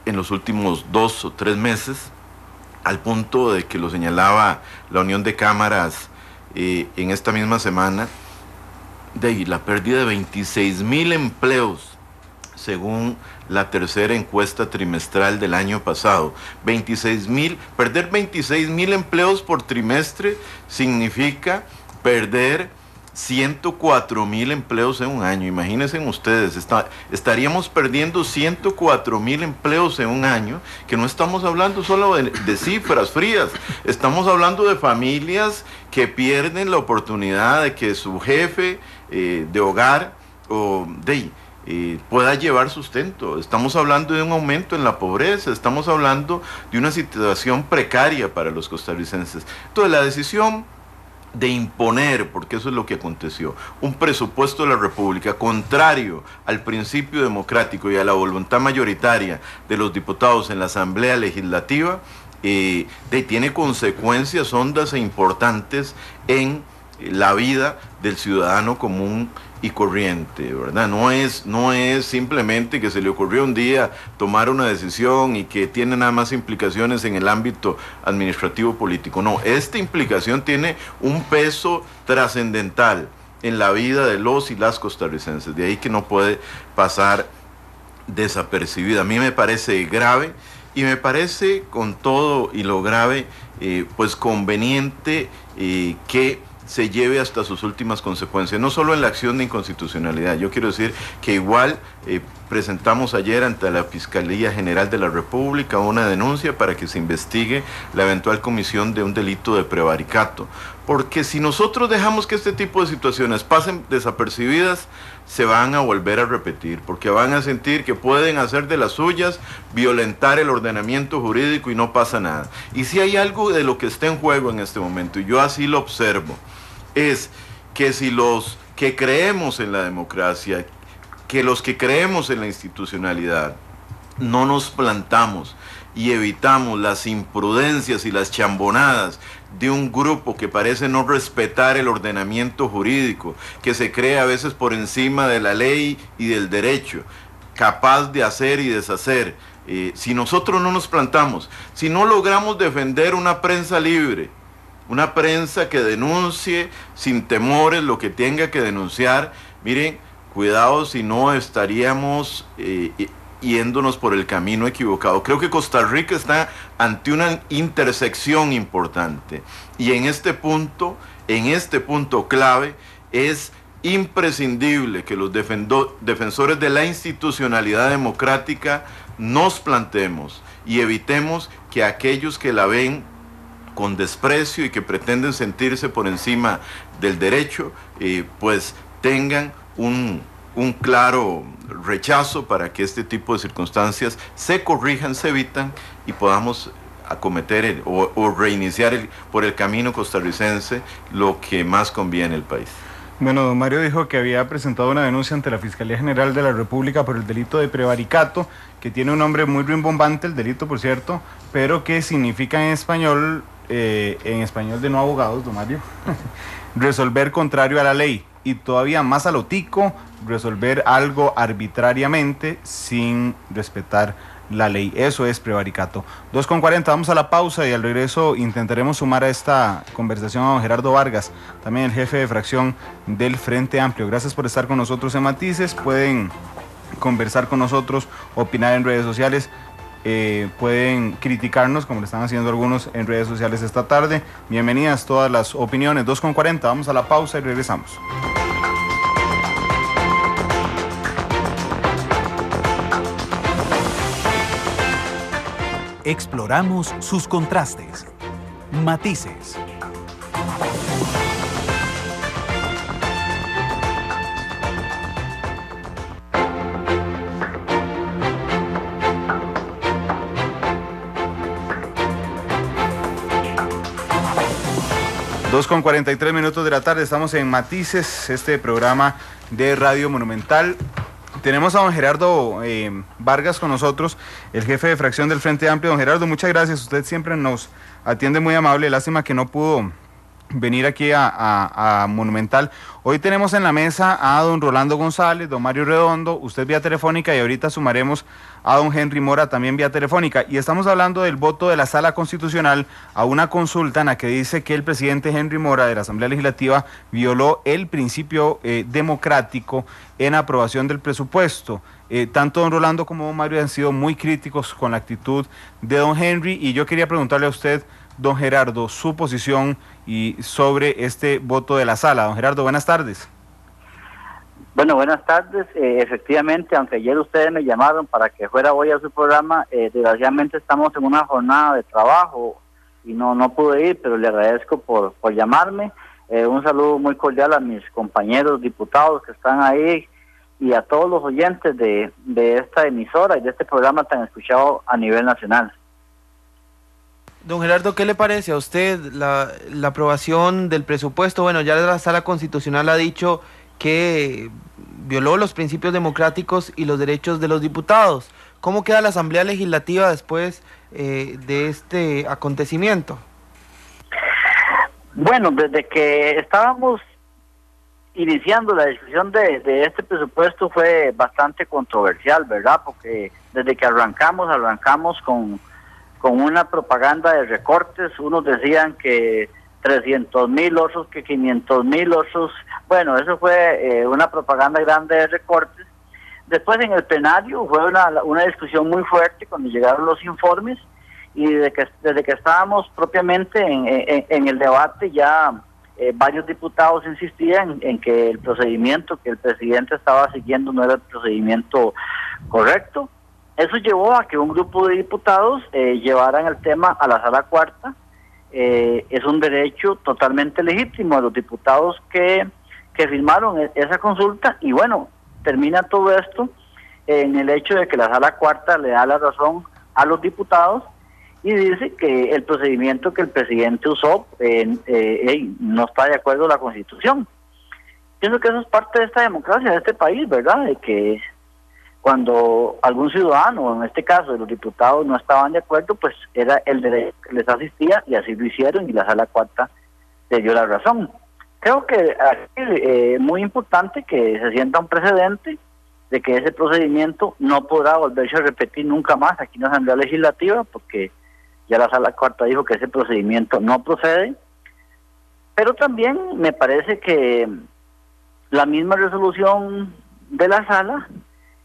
en los últimos 2 o 3 meses, al punto de que lo señalaba la Unión de Cámaras en esta misma semana, de la pérdida de 26,000 empleos según la tercera encuesta trimestral del año pasado. 26,000, perder 26,000 empleos por trimestre significa perder 104,000 empleos en un año. Imagínense ustedes, estaríamos perdiendo 104,000 empleos en un año, que no estamos hablando solo de cifras frías, estamos hablando de familias que pierden la oportunidad de que su jefe de hogar pueda llevar sustento. Estamos hablando de un aumento en la pobreza, estamos hablando de una situación precaria para los costarricenses. Entonces la decisión de imponer, porque eso es lo que aconteció, un presupuesto de la República contrario al principio democrático y a la voluntad mayoritaria de los diputados en la Asamblea Legislativa, tiene consecuencias hondas e importantes en la vida del ciudadano común y corriente, ¿verdad? No es simplemente que se le ocurrió un día tomar una decisión y que tiene nada más implicaciones en el ámbito administrativo político. No, esta implicación tiene un peso trascendental en la vida de los y las costarricenses, de ahí que no puede pasar desapercibida. A mí me parece grave, y me parece, con todo y lo grave, pues conveniente que se lleve hasta sus últimas consecuencias, no solo en la acción de inconstitucionalidad. Yo quiero decir que igual presentamos ayer ante la Fiscalía General de la República una denuncia para que se investigue la eventual comisión de un delito de prevaricato, porque si nosotros dejamos que este tipo de situaciones pasen desapercibidas, se van a volver a repetir, porque van a sentir que pueden hacer de las suyas, violentar el ordenamiento jurídico y no pasa nada. Y si hay algo de lo que está en juego en este momento, y yo así lo observo, es que si los que creemos en la democracia, que los que creemos en la institucionalidad, no nos plantamos y evitamos las imprudencias y las chambonadas de un grupo que parece no respetar el ordenamiento jurídico, que se cree a veces por encima de la ley y del derecho, capaz de hacer y deshacer, si nosotros no nos plantamos, si no logramos defender una prensa libre, una prensa que denuncie sin temores lo que tenga que denunciar, miren, cuidado si no estaríamos yéndonos por el camino equivocado. Creo que Costa Rica está ante una intersección importante, y en este punto clave es imprescindible que los defensores de la institucionalidad democrática nos plantemos y evitemos que aquellos que la ven con desprecio y que pretenden sentirse por encima del derecho, pues tengan un claro rechazo para que este tipo de circunstancias se corrijan, se evitan y podamos acometer o reiniciar por el camino costarricense lo que más conviene al país. Bueno, don Mario dijo que había presentado una denuncia ante la Fiscalía General de la República por el delito de prevaricato, que tiene un nombre muy rimbombante, el delito por cierto, pero que significa en español de no abogados, don Mario, resolver contrario a la ley, y todavía más a lo tico, resolver algo arbitrariamente sin respetar la ley. Eso es prevaricato. 2:40, vamos a la pausa y al regreso intentaremos sumar a esta conversación a don Gerardo Vargas, también el jefe de fracción del Frente Amplio. Gracias por estar con nosotros en Matices. Pueden conversar con nosotros, opinar en redes sociales, pueden criticarnos como lo están haciendo algunos en redes sociales esta tarde. Bienvenidas todas las opiniones. 2:40, vamos a la pausa y regresamos. Exploramos sus contrastes, matices. Dos con 43 minutos de la tarde, estamos en Matices, este programa de Radio Monumental. Tenemos a don Gerardo Vargas con nosotros, el jefe de fracción del Frente Amplio. Don Gerardo, muchas gracias, usted siempre nos atiende muy amable, lástima que no pudo venir aquí a Monumental. Hoy tenemos en la mesa a don Rolando González, don Mario Redondo, usted vía telefónica, y ahorita sumaremos a don Henry Mora también vía telefónica, y estamos hablando del voto de la Sala Constitucional a una consulta en la que dice que el presidente Henry Mora de la Asamblea Legislativa violó el principio democrático en aprobación del presupuesto. Tanto don Rolando como don Mario han sido muy críticos con la actitud de don Henry, y yo quería preguntarle a usted, don Gerardo, su posición y sobre este voto de la Sala. Don Gerardo, buenas tardes. Bueno, buenas tardes. Efectivamente, aunque ayer ustedes me llamaron para que fuera hoy a su programa, desgraciadamente estamos en una jornada de trabajo y no pude ir, pero le agradezco por llamarme. Un saludo muy cordial a mis compañeros diputados que están ahí y a todos los oyentes de esta emisora y de este programa tan escuchado a nivel nacional. Don Gerardo, ¿qué le parece a usted la aprobación del presupuesto? Bueno, ya la Sala Constitucional ha dicho que violó los principios democráticos y los derechos de los diputados. ¿Cómo queda la Asamblea Legislativa después de este acontecimiento? Bueno, desde que estábamos iniciando la discusión de este presupuesto fue bastante controversial, ¿verdad? Porque desde que arrancamos con una propaganda de recortes. Unos decían que 300,000, otros que 500,000, otros... Bueno, eso fue una propaganda grande de recortes. Después en el plenario fue una discusión muy fuerte cuando llegaron los informes, y desde que estábamos propiamente en el debate ya varios diputados insistían en que el procedimiento que el presidente estaba siguiendo no era el procedimiento correcto. Eso llevó a que un grupo de diputados llevaran el tema a la Sala Cuarta. Es un derecho totalmente legítimo de los diputados que firmaron esa consulta, y bueno, termina todo esto en el hecho de que la Sala Cuarta le da la razón a los diputados y dice que el procedimiento que el presidente usó no está de acuerdo a la Constitución. Pienso que eso es parte de esta democracia de este país, ¿verdad? De que cuando algún ciudadano, en este caso de los diputados, no estaban de acuerdo, pues era el derecho que les asistía, y así lo hicieron, y la Sala Cuarta le dio la razón. Creo que es muy importante que se sienta un precedente de que ese procedimiento no podrá volverse a repetir nunca más aquí en la Asamblea Legislativa, porque ya la Sala Cuarta dijo que ese procedimiento no procede. Pero también me parece que la misma resolución de la Sala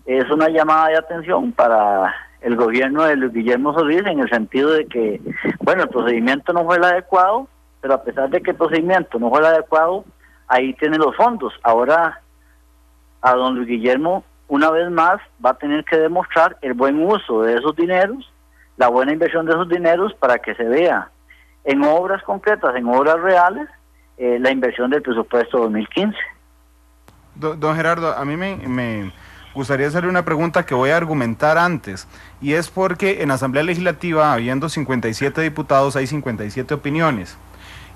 es una llamada de atención para el gobierno de Luis Guillermo Solís, en el sentido de que, bueno, el procedimiento no fue el adecuado, pero a pesar de que el procedimiento no fue el adecuado, ahí tiene los fondos. Ahora a don Luis Guillermo, una vez más, va a tener que demostrar el buen uso de esos dineros, la buena inversión de esos dineros, para que se vea en obras concretas, en obras reales, la inversión del presupuesto 2015. Don Gerardo, a mí me gustaría hacerle una pregunta que voy a argumentar antes, y es porque en la Asamblea Legislativa, habiendo 57 diputados, hay 57 opiniones,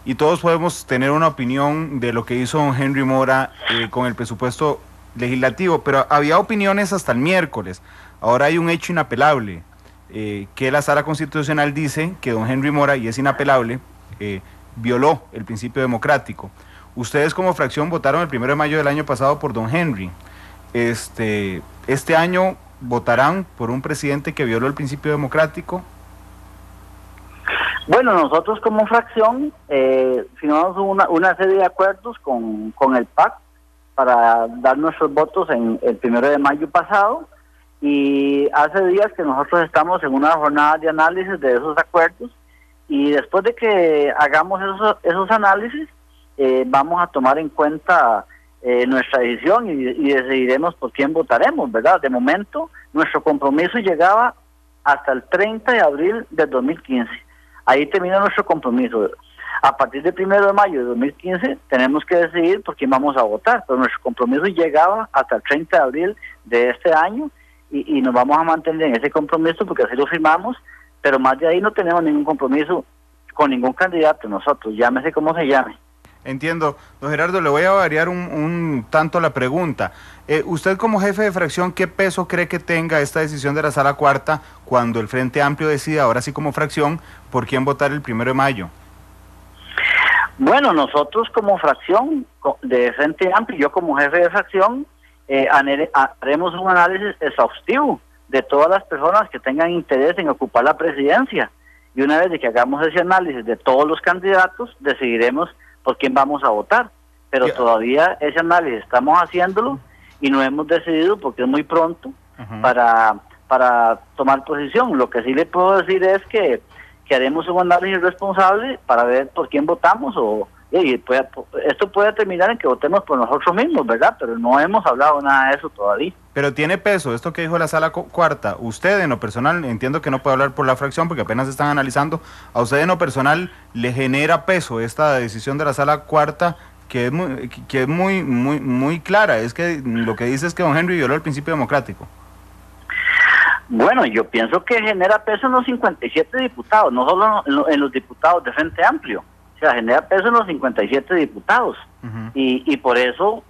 y todos podemos tener una opinión de lo que hizo don Henry Mora con el presupuesto legislativo, pero había opiniones hasta el miércoles. Ahora hay un hecho inapelable, que la Sala Constitucional dice que don Henry Mora, y es inapelable, violó el principio democrático. Ustedes como fracción votaron el 1 de mayo del año pasado por don Henry. Este año votarán por un presidente que violó el principio democrático. Bueno, nosotros como fracción firmamos una serie de acuerdos con el PAC para dar nuestros votos en el 1 de mayo pasado, y hace días que nosotros estamos en una jornada de análisis de esos acuerdos, y después de que hagamos esos análisis vamos a tomar en cuenta nuestra decisión y decidiremos por quién votaremos, ¿verdad? De momento nuestro compromiso llegaba hasta el 30 de abril del 2015. Ahí termina nuestro compromiso. A partir del 1 de mayo de 2015 tenemos que decidir por quién vamos a votar, pero nuestro compromiso llegaba hasta el 30 de abril de este año, y nos vamos a mantener en ese compromiso porque así lo firmamos, pero más de ahí no tenemos ningún compromiso con ningún candidato nosotros, llámese como se llame. Entiendo. Don Gerardo, le voy a variar un tanto la pregunta. Usted como jefe de fracción, ¿qué peso cree que tenga esta decisión de la Sala Cuarta cuando el Frente Amplio decida, ahora sí como fracción, por quién votar el 1 de mayo? Bueno, nosotros como fracción de Frente Amplio, yo como jefe de fracción, haremos un análisis exhaustivo de todas las personas que tengan interés en ocupar la presidencia, y una vez de que hagamos ese análisis de todos los candidatos, decidiremos por quién vamos a votar, pero todavía ese análisis estamos haciéndolo y no hemos decidido porque es muy pronto para tomar posición. Lo que sí le puedo decir es que haremos un análisis responsable para ver por quién votamos, esto puede terminar en que votemos por nosotros mismos, ¿verdad? Pero no hemos hablado nada de eso todavía. Pero tiene peso esto que dijo la Sala Cuarta. Usted en lo personal, entiendo que no puede hablar por la fracción porque apenas están analizando, a usted en lo personal le genera peso esta decisión de la Sala Cuarta, que es muy clara, es que lo que dice es que don Henry violó el principio democrático. Bueno, yo pienso que genera peso en los 57 diputados, no solo en los diputados de Frente Amplio, o sea, genera peso en los 57 diputados, y por eso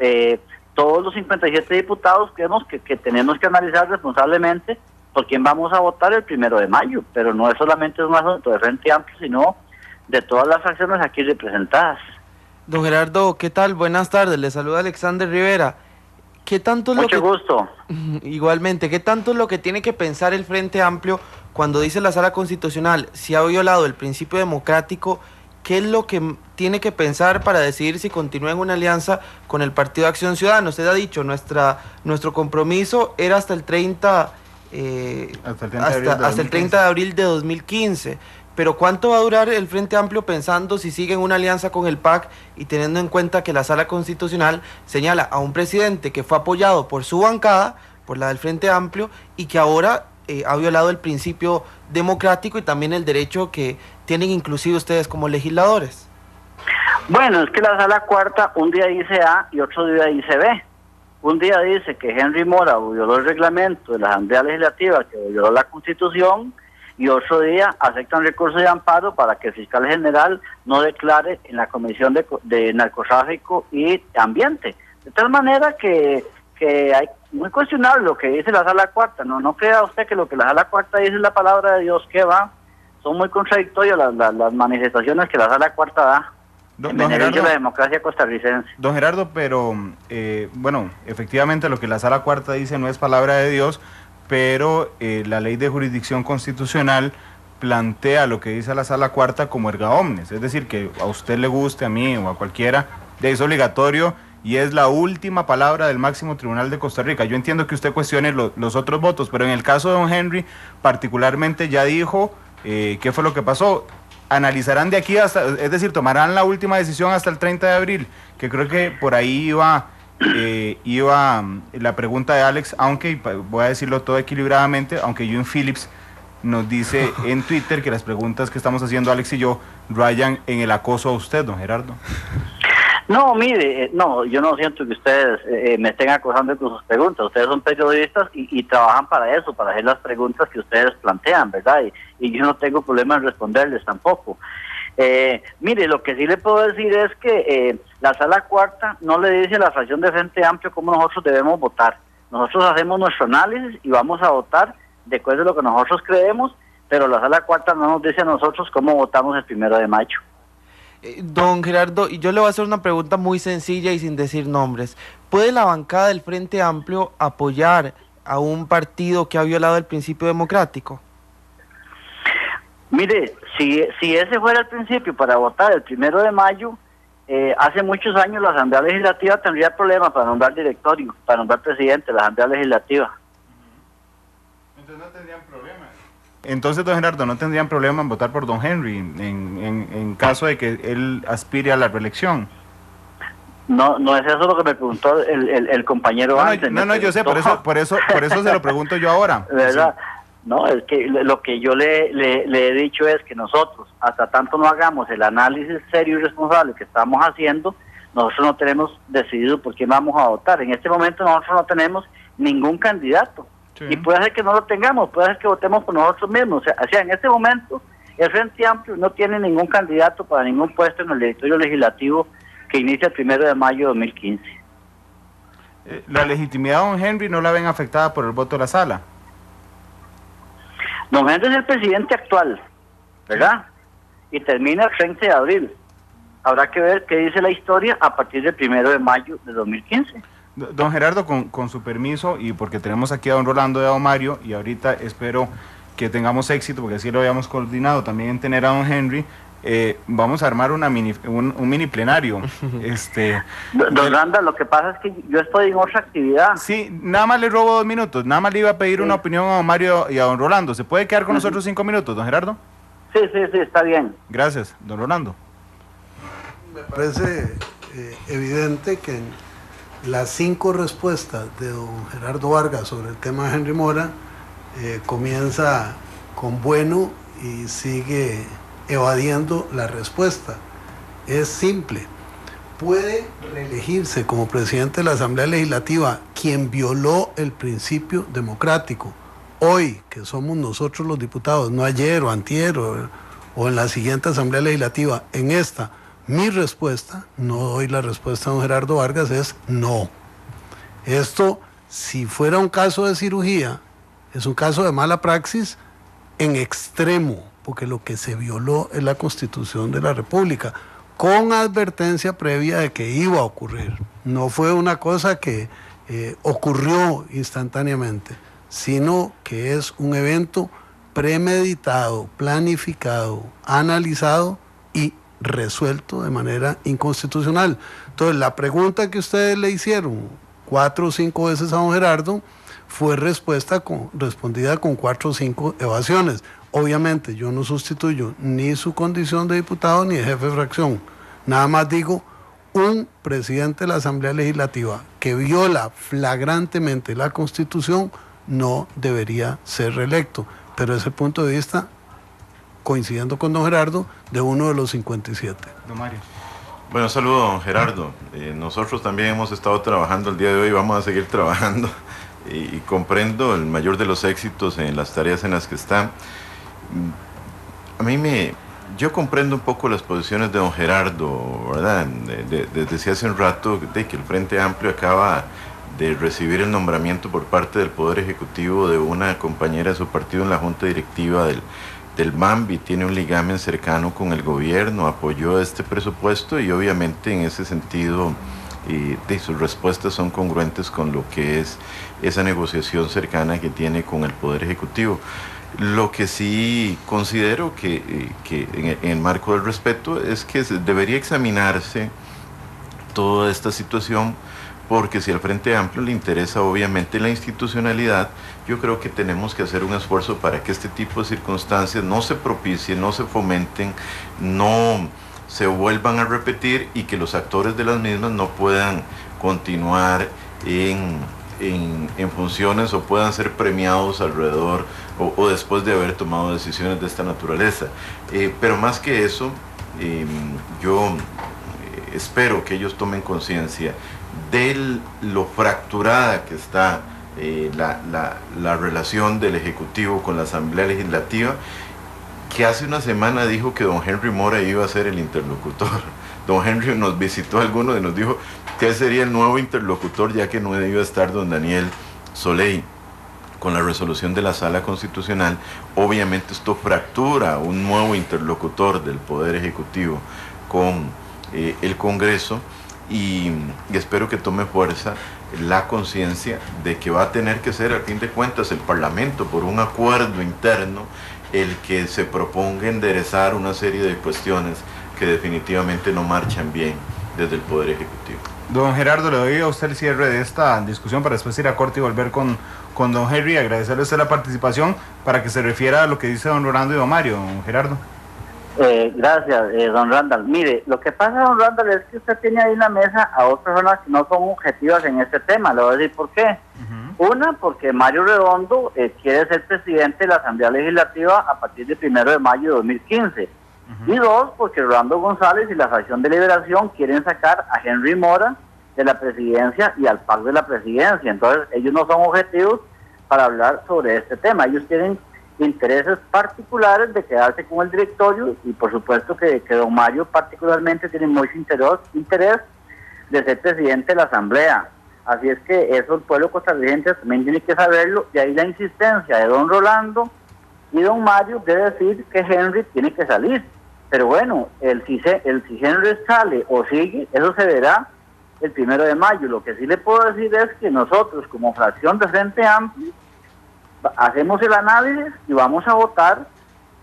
todos los 57 diputados creemos que tenemos que analizar responsablemente por quién vamos a votar el 1 de mayo, pero no es solamente un asunto de Frente Amplio, sino de todas las fracciones aquí representadas. Don Gerardo, ¿qué tal? Buenas tardes, le saluda Alexander Rivera. ¿Qué tanto es Mucho gusto. Igualmente, ¿qué tanto es lo que tiene que pensar el Frente Amplio cuando dice la Sala Constitucional si ha violado el principio democrático? ¿Qué es lo que tiene que pensar para decidir si continúa en una alianza con el Partido de Acción Ciudadana? Usted ha dicho, nuestro compromiso era hasta el 30 de abril de 2015. Pero ¿cuánto va a durar el Frente Amplio pensando si sigue en una alianza con el PAC y teniendo en cuenta que la Sala Constitucional señala a un presidente que fue apoyado por su bancada, por la del Frente Amplio, y que ahora ha violado el principio democrático y también el derecho que tienen inclusive ustedes como legisladores? Bueno, es que la Sala Cuarta un día dice A y otro día dice B. Un día dice que Henry Mora violó el reglamento de la Asamblea Legislativa, que violó la Constitución, y otro día aceptan recurso de amparo para que el fiscal general no declare en la Comisión de Narcotráfico y Ambiente. De tal manera que hay muy cuestionable lo que dice la Sala Cuarta. No crea usted que lo que la Sala Cuarta dice es la palabra de Dios, que va. Son muy contradictorias las manifestaciones que la Sala Cuarta da en beneficio de la democracia costarricense. Don Gerardo, pero bueno, efectivamente lo que la Sala Cuarta dice no es palabra de Dios, pero la ley de jurisdicción constitucional plantea lo que dice la Sala Cuarta como erga omnes, es decir, que a usted le guste, a mí o a cualquiera, es obligatorio y es la última palabra del máximo tribunal de Costa Rica. Yo entiendo que usted cuestione los otros votos, pero en el caso de don Henry, particularmente ya dijo qué fue lo que pasó. Analizarán de aquí hasta, es decir, tomarán la última decisión hasta el 30 de abril, que creo que por ahí iba la pregunta de Alex, aunque voy a decirlo todo equilibradamente, aunque Ewan Phillips nos dice en Twitter que las preguntas que estamos haciendo Alex y yo rayan en el acoso a usted, don Gerardo. No, mire, no, yo no siento que ustedes me estén acosando con sus preguntas. Ustedes son periodistas y trabajan para eso, para hacer las preguntas que ustedes plantean, ¿verdad? Y yo no tengo problema en responderles tampoco. Mire, lo que sí le puedo decir es que la Sala Cuarta no le dice a la fracción de Frente Amplio cómo nosotros debemos votar. Nosotros hacemos nuestro análisis y vamos a votar de acuerdo a lo que nosotros creemos, pero la Sala Cuarta no nos dice a nosotros cómo votamos el 1 de mayo. Don Gerardo, y yo le voy a hacer una pregunta muy sencilla y sin decir nombres. ¿Puede la bancada del Frente Amplio apoyar a un partido que ha violado el principio democrático? Mire, si ese fuera el principio para votar el 1 de mayo, hace muchos años la Asamblea Legislativa tendría problemas para nombrar directorio, para nombrar presidente de la Asamblea Legislativa. Entonces no tendrían problema. Entonces, don Gerardo, no tendrían problema en votar por don Henry en caso de que él aspire a la reelección. No es eso lo que me preguntó el compañero antes. No, yo sé, por eso se lo pregunto yo ahora. ¿Verdad? Sí. No, es que lo que yo le he dicho es que nosotros, hasta tanto no hagamos el análisis serio y responsable que estamos haciendo, nosotros no tenemos decidido por quién vamos a votar. En este momento nosotros no tenemos ningún candidato. Sí. Y puede ser que no lo tengamos, puede ser que votemos por nosotros mismos. O sea, en este momento el Frente Amplio no tiene ningún candidato para ningún puesto en el directorio legislativo que inicia el 1 de mayo de 2015. ¿La legitimidad de don Henry no la ven afectada por el voto de la sala? Don Henry es el presidente actual, ¿verdad? Y termina el 30 de abril. Habrá que ver qué dice la historia a partir del 1 de mayo de 2015. Don Gerardo, con su permiso, y porque tenemos aquí a don Rolando y a don Mario, y ahorita espero que tengamos éxito, porque así lo habíamos coordinado también en tener a don Henry, vamos a armar un mini plenario. Don Randa, lo que pasa es que yo estoy en otra actividad. Sí, nada más le robo 2 minutos, nada más le iba a pedir una opinión a don Mario y a don Rolando. ¿Se puede quedar con nosotros 5 minutos, don Gerardo? Sí, está bien. Gracias, don Rolando. Me parece evidente que las 5 respuestas de don Gerardo Vargas sobre el tema de Henry Mora comienza con bueno y sigue evadiendo la respuesta. Es simple. ¿Puede reelegirse como presidente de la Asamblea Legislativa quien violó el principio democrático? Hoy, que somos nosotros los diputados, no ayer o antier o en la siguiente Asamblea Legislativa, en esta, mi respuesta, no doy la respuesta a don Gerardo Vargas, es no. Esto, si fuera un caso de cirugía, es un caso de mala praxis en extremo, porque lo que se violó es la Constitución de la República, con advertencia previa de que iba a ocurrir. No fue una cosa que ocurrió instantáneamente, sino que es un evento premeditado, planificado, analizado y resuelto de manera inconstitucional. Entonces, la pregunta que ustedes le hicieron 4 o 5 veces a don Gerardo fue respondida con 4 o 5 evasiones. Obviamente yo no sustituyo ni su condición de diputado ni de jefe de fracción. Nada más digo, un presidente de la Asamblea Legislativa que viola flagrantemente la Constitución no debería ser reelecto. Pero ese punto de vista, coincidiendo con don Gerardo, de uno de los 57. Don Mario. Bueno, saludo, don Gerardo. Nosotros también hemos estado trabajando el día de hoy, vamos a seguir trabajando y comprendo el mayor de los éxitos en las tareas en las que está. Yo comprendo un poco las posiciones de don Gerardo, ¿verdad? Desde hace un rato de que el Frente Amplio acaba de recibir el nombramiento por parte del Poder Ejecutivo de una compañera de su partido en la Junta Directiva del MAMBI, tiene un ligamen cercano con el gobierno, apoyó este presupuesto y obviamente en ese sentido sus respuestas son congruentes con lo que es esa negociación cercana que tiene con el Poder Ejecutivo. Lo que sí considero que en el marco del respeto es que debería examinarse toda esta situación, porque si al Frente Amplio le interesa obviamente la institucionalidad, yo creo que tenemos que hacer un esfuerzo para que este tipo de circunstancias no se propicien, no se fomenten, no se vuelvan a repetir y que los actores de las mismas no puedan continuar en funciones o puedan ser premiados alrededor o después de haber tomado decisiones de esta naturaleza. Pero más que eso, yo espero que ellos tomen conciencia de lo fracturada que está la relación del Ejecutivo con la Asamblea Legislativa, que hace una semana dijo que don Henry Mora iba a ser el interlocutor. Don Henry nos visitó algunos y nos dijo que él sería el nuevo interlocutor, ya que no iba a estar don Daniel Soley. Con la resolución de la Sala Constitucional, obviamente esto fractura un nuevo interlocutor del Poder Ejecutivo con el Congreso, y espero que tome fuerza la conciencia de que va a tener que ser, al fin de cuentas, el Parlamento, por un acuerdo interno, el que se proponga enderezar una serie de cuestiones que definitivamente no marchan bien desde el Poder Ejecutivo. Don Gerardo, le doy a usted el cierre de esta discusión para después ir a corte y volver con don Henry. Agradecerle a usted la participación para que se refiera a lo que dice don Rolando y don Mario. Don Gerardo. Gracias, don Randall. Mire, lo que pasa, don Randall, es que usted tiene ahí en la mesa a otras personas que no son objetivas en este tema. Le voy a decir por qué. Una, porque Mario Redondo quiere ser presidente de la Asamblea Legislativa a partir del 1 de mayo de 2015. Y dos, porque Rolando González y la Fracción de Liberación quieren sacar a Henry Mora de la presidencia y al par de la presidencia. Entonces, ellos no son objetivos para hablar sobre este tema. Ellos tienen intereses particulares de quedarse con el directorio, y por supuesto que don Mario particularmente tiene mucho interés de ser presidente de la Asamblea. Así es que eso el pueblo costarricense también tiene que saberlo, y ahí la insistencia de don Rolando y don Mario de decir que Henry tiene que salir. Pero bueno, si Henry sale o sigue, eso se verá el 1 de mayo. Lo que sí le puedo decir es que nosotros, como fracción de Frente Amplio, hacemos el análisis y vamos a votar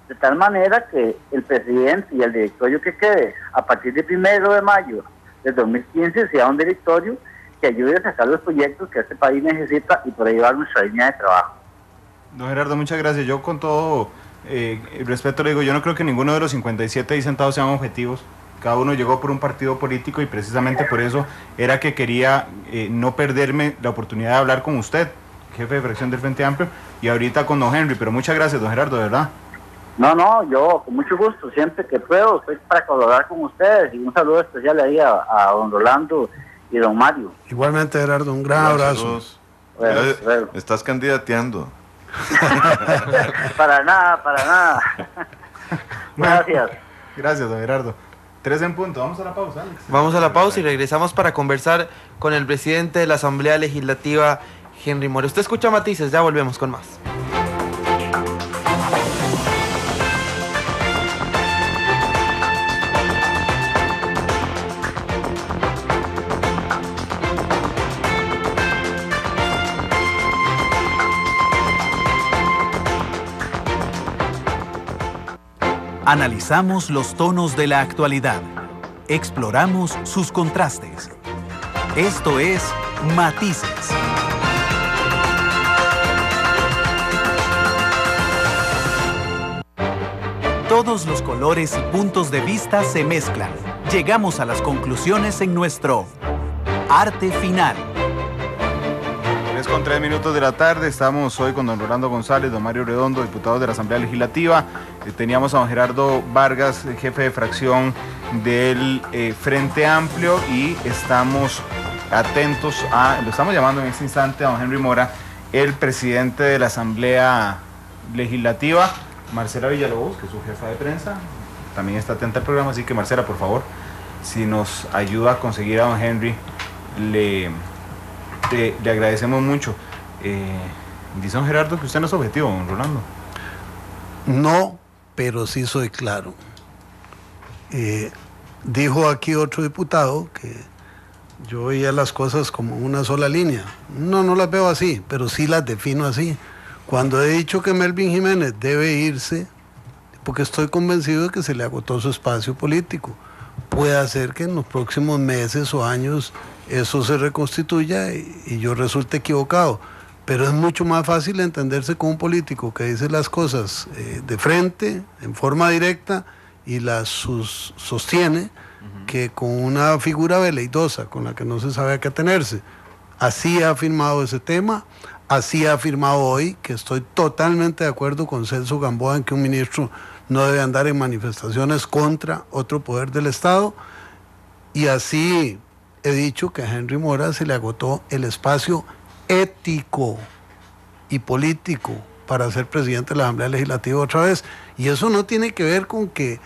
de tal manera que el presidente y el directorio que quede a partir del 1 de mayo de 2015 sea un directorio que ayude a sacar los proyectos que este país necesita y por llevar nuestra línea de trabajo. Don Gerardo, muchas gracias. Yo con todo el respeto le digo, yo no creo que ninguno de los 57 ahí sentados sean objetivos. Cada uno llegó por un partido político y precisamente por eso era que quería no perderme la oportunidad de hablar con usted, jefe de fracción del Frente Amplio, y ahorita con don Henry. Pero muchas gracias, don Gerardo, de verdad. No, yo con mucho gusto, siempre que puedo, estoy para colaborar con ustedes, y un saludo especial ahí a don Rolando y don Mario. Igualmente, Gerardo, un gran abrazo. Bueno. Estás candidateando. Para nada. Gracias. Gracias, don Gerardo. 3 en punto. Vamos a la pausa, Alex. Vamos a la pausa y regresamos para conversar con el presidente de la Asamblea Legislativa, Henry Mora. Usted escucha Matices, ya volvemos con más. Analizamos los tonos de la actualidad. Exploramos sus contrastes. Esto es Matices. Todos los colores y puntos de vista se mezclan. Llegamos a las conclusiones en nuestro Arte Final. 3:03 de la tarde, estamos hoy con don Rolando González, don Mario Redondo, diputados de la Asamblea Legislativa. Teníamos a don Gerardo Vargas, jefe de fracción del Frente Amplio, y estamos atentos lo estamos llamando en este instante a don Henry Mora, el presidente de la Asamblea Legislativa. Marcela Villalobos, que es su jefa de prensa, también está atenta al programa, así que Marcela, por favor, si nos ayuda a conseguir a don Henry, le agradecemos mucho. Dice don Gerardo que usted no es objetivo, don Rolando. No, pero sí soy claro. Dijo aquí otro diputado que yo veía las cosas como una sola línea. No las veo así, pero sí las defino así. Cuando he dicho que Melvin Jiménez debe irse, porque estoy convencido de que se le agotó su espacio político. Puede ser que en los próximos meses o años eso se reconstituya y yo resulte equivocado. Pero es mucho más fácil entenderse con un político que dice las cosas de frente, en forma directa, y las sostiene, que con una figura veleidosa con la que no se sabe a qué atenerse. Así ha afirmado ese tema. Así ha afirmado hoy, que estoy totalmente de acuerdo con Celso Gamboa en que un ministro no debe andar en manifestaciones contra otro poder del Estado. Y así he dicho que a Henry Mora se le agotó el espacio ético y político para ser presidente de la Asamblea Legislativa otra vez. Y eso no tiene que ver con que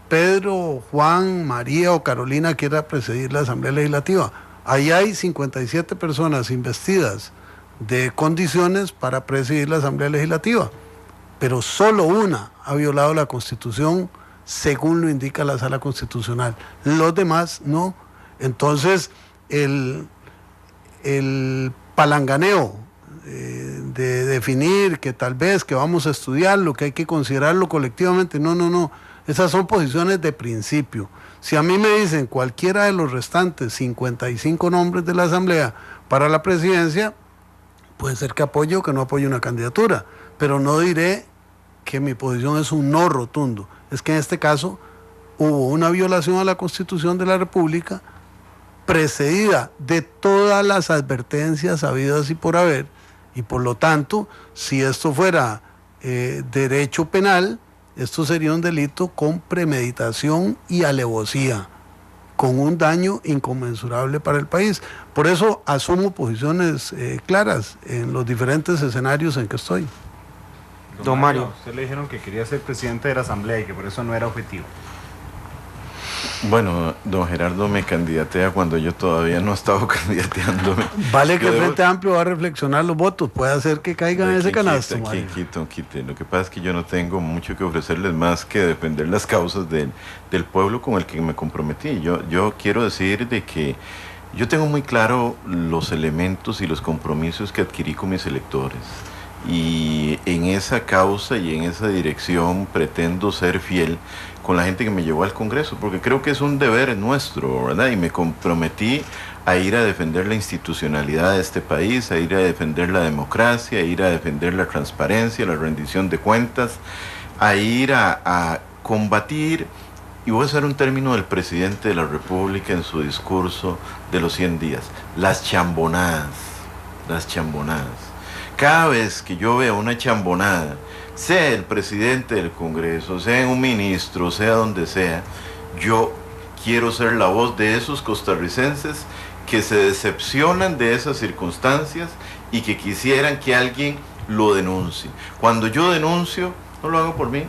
Pedro, Juan, María o Carolina quiera presidir la Asamblea Legislativa. Ahí hay 57 personas investidas de condiciones para presidir la Asamblea Legislativa, pero solo una ha violado la Constitución según lo indica la Sala Constitucional. Los demás no. Entonces, el palanganeo de definir que tal vez que vamos a estudiarlo, que hay que considerarlo colectivamente, no. Esas son posiciones de principio. Si a mí me dicen cualquiera de los restantes 55 nombres de la Asamblea para la presidencia, puede ser que apoye o que no apoye una candidatura, pero no diré que mi posición es un no rotundo. Es que en este caso hubo una violación a la Constitución de la República precedida de todas las advertencias habidas y por haber, y por lo tanto, si esto fuera derecho penal, esto sería un delito con premeditación y alevosía, con un daño inconmensurable para el país. Por eso asumo posiciones claras en los diferentes escenarios en que estoy. Don Mario. Usted le dijeron que quería ser presidente de la Asamblea y que por eso no era objetivo. Bueno, don Gerardo me candidatea cuando yo todavía no estaba candidateándome. Vale que el Frente Amplio va a reflexionar los votos, puede hacer que caigan en ese canasto. Quite. Lo que pasa es que yo no tengo mucho que ofrecerles más que defender las causas del pueblo con el que me comprometí. Yo quiero decir de que yo tengo muy claro los elementos y los compromisos que adquirí con mis electores. Y en esa causa y en esa dirección pretendo ser fiel con la gente que me llevó al Congreso, porque creo que es un deber nuestro, ¿verdad? Y me comprometí a ir a defender la institucionalidad de este país, a ir a defender la democracia, a ir a defender la transparencia, la rendición de cuentas, a ir a combatir, y voy a usar un término del presidente de la República en su discurso de los 100 días, las chambonadas. Cada vez que yo veo una chambonada, sea el presidente del Congreso, sea un ministro, sea donde sea, yo quiero ser la voz de esos costarricenses que se decepcionan de esas circunstancias y que quisieran que alguien lo denuncie. Cuando yo denuncio, no lo hago por mí,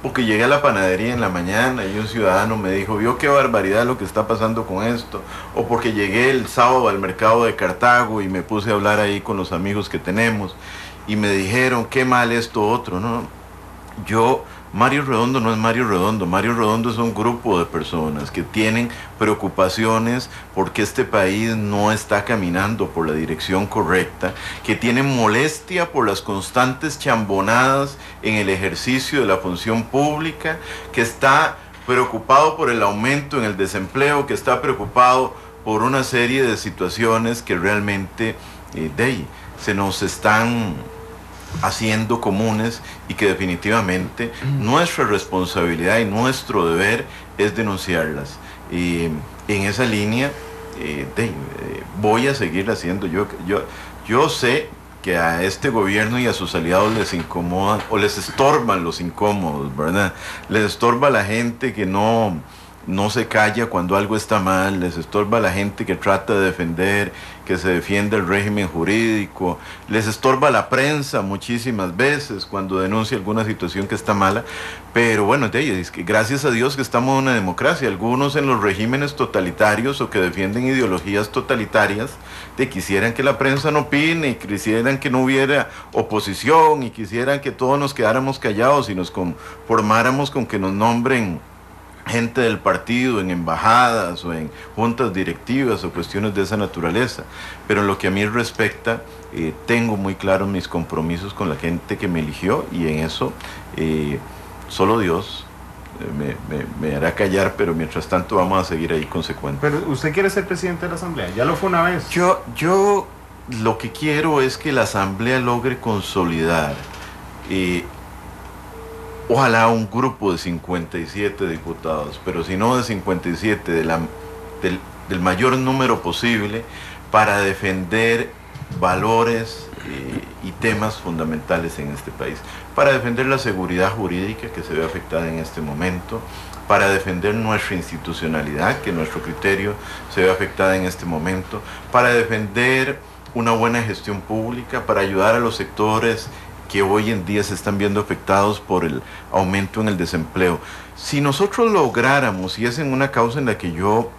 porque llegué a la panadería en la mañana y un ciudadano me dijo, vio qué barbaridad lo que está pasando con esto, o porque llegué el sábado al mercado de Cartago y me puse a hablar ahí con los amigos que tenemos y me dijeron, qué mal esto otro. No, Mario Redondo no es Mario Redondo es un grupo de personas que tienen preocupaciones porque este país no está caminando por la dirección correcta, que tienen molestia por las constantes chambonadas en el ejercicio de la función pública, que está preocupado por el aumento en el desempleo, que está preocupado por una serie de situaciones que realmente se nos están haciendo comunes y que definitivamente nuestra responsabilidad y nuestro deber es denunciarlas. Y en esa línea voy a seguir haciendo. Yo sé que a este gobierno y a sus aliados les incomodan o les estorban los incómodos, ¿verdad? Les estorba la gente que no se calla cuando algo está mal, les estorba la gente que trata de defender, que se defiende el régimen jurídico, les estorba la prensa muchísimas veces cuando denuncia alguna situación que está mala, pero bueno, es que gracias a Dios que estamos en una democracia. Algunos en los regímenes totalitarios o que defienden ideologías totalitarias quisieran que la prensa no opine, y quisieran que no hubiera oposición y quisieran que todos nos quedáramos callados y nos conformáramos con que nos nombren gente del partido en embajadas o en juntas directivas o cuestiones de esa naturaleza. Pero en lo que a mí respecta, tengo muy claros mis compromisos con la gente que me eligió, y en eso solo Dios me hará callar, pero mientras tanto vamos a seguir ahí consecuentes. Pero usted quiere ser presidente de la Asamblea, ya lo fue una vez. Yo lo que quiero es que la Asamblea logre consolidar ojalá un grupo de 57 diputados, pero si no de 57, del mayor número posible, para defender valores y temas fundamentales en este país, para defender la seguridad jurídica que se ve afectada en este momento, para defender nuestra institucionalidad, que nuestro criterio se ve afectada en este momento, para defender una buena gestión pública, para ayudar a los sectores que hoy en día se están viendo afectados por el aumento en el desempleo. Si nosotros lográramos, y es en una causa en la que yo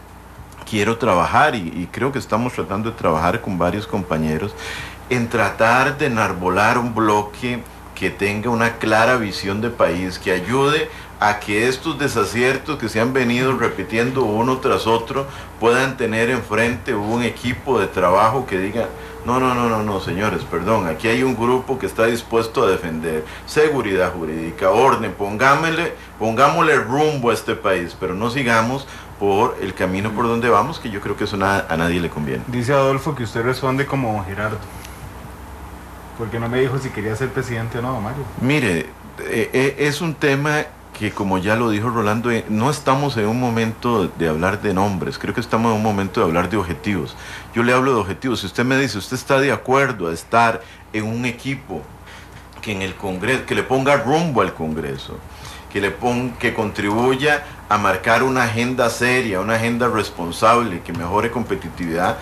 quiero trabajar, y creo que estamos tratando de trabajar con varios compañeros, en tratar de enarbolar un bloque que tenga una clara visión de país, que ayude a que estos desaciertos que se han venido repitiendo uno tras otro puedan tener enfrente un equipo de trabajo que diga: no, señores, perdón, aquí hay un grupo que está dispuesto a defender seguridad jurídica, orden, pongámosle rumbo a este país, pero no sigamos por el camino por donde vamos, que yo creo que eso a nadie le conviene. Dice Adolfo que usted responde como Gerardo, porque no me dijo si quería ser presidente o no, Mario. Mire, es un tema que, como ya lo dijo Rolando, no estamos en un momento de hablar de nombres, creo que estamos en un momento de hablar de objetivos. Yo le hablo de objetivos. Si usted me dice, usted está de acuerdo a estar en un equipo que en el Congreso, que le ponga rumbo al Congreso, que contribuya a marcar una agenda seria, una agenda responsable, que mejore competitividad,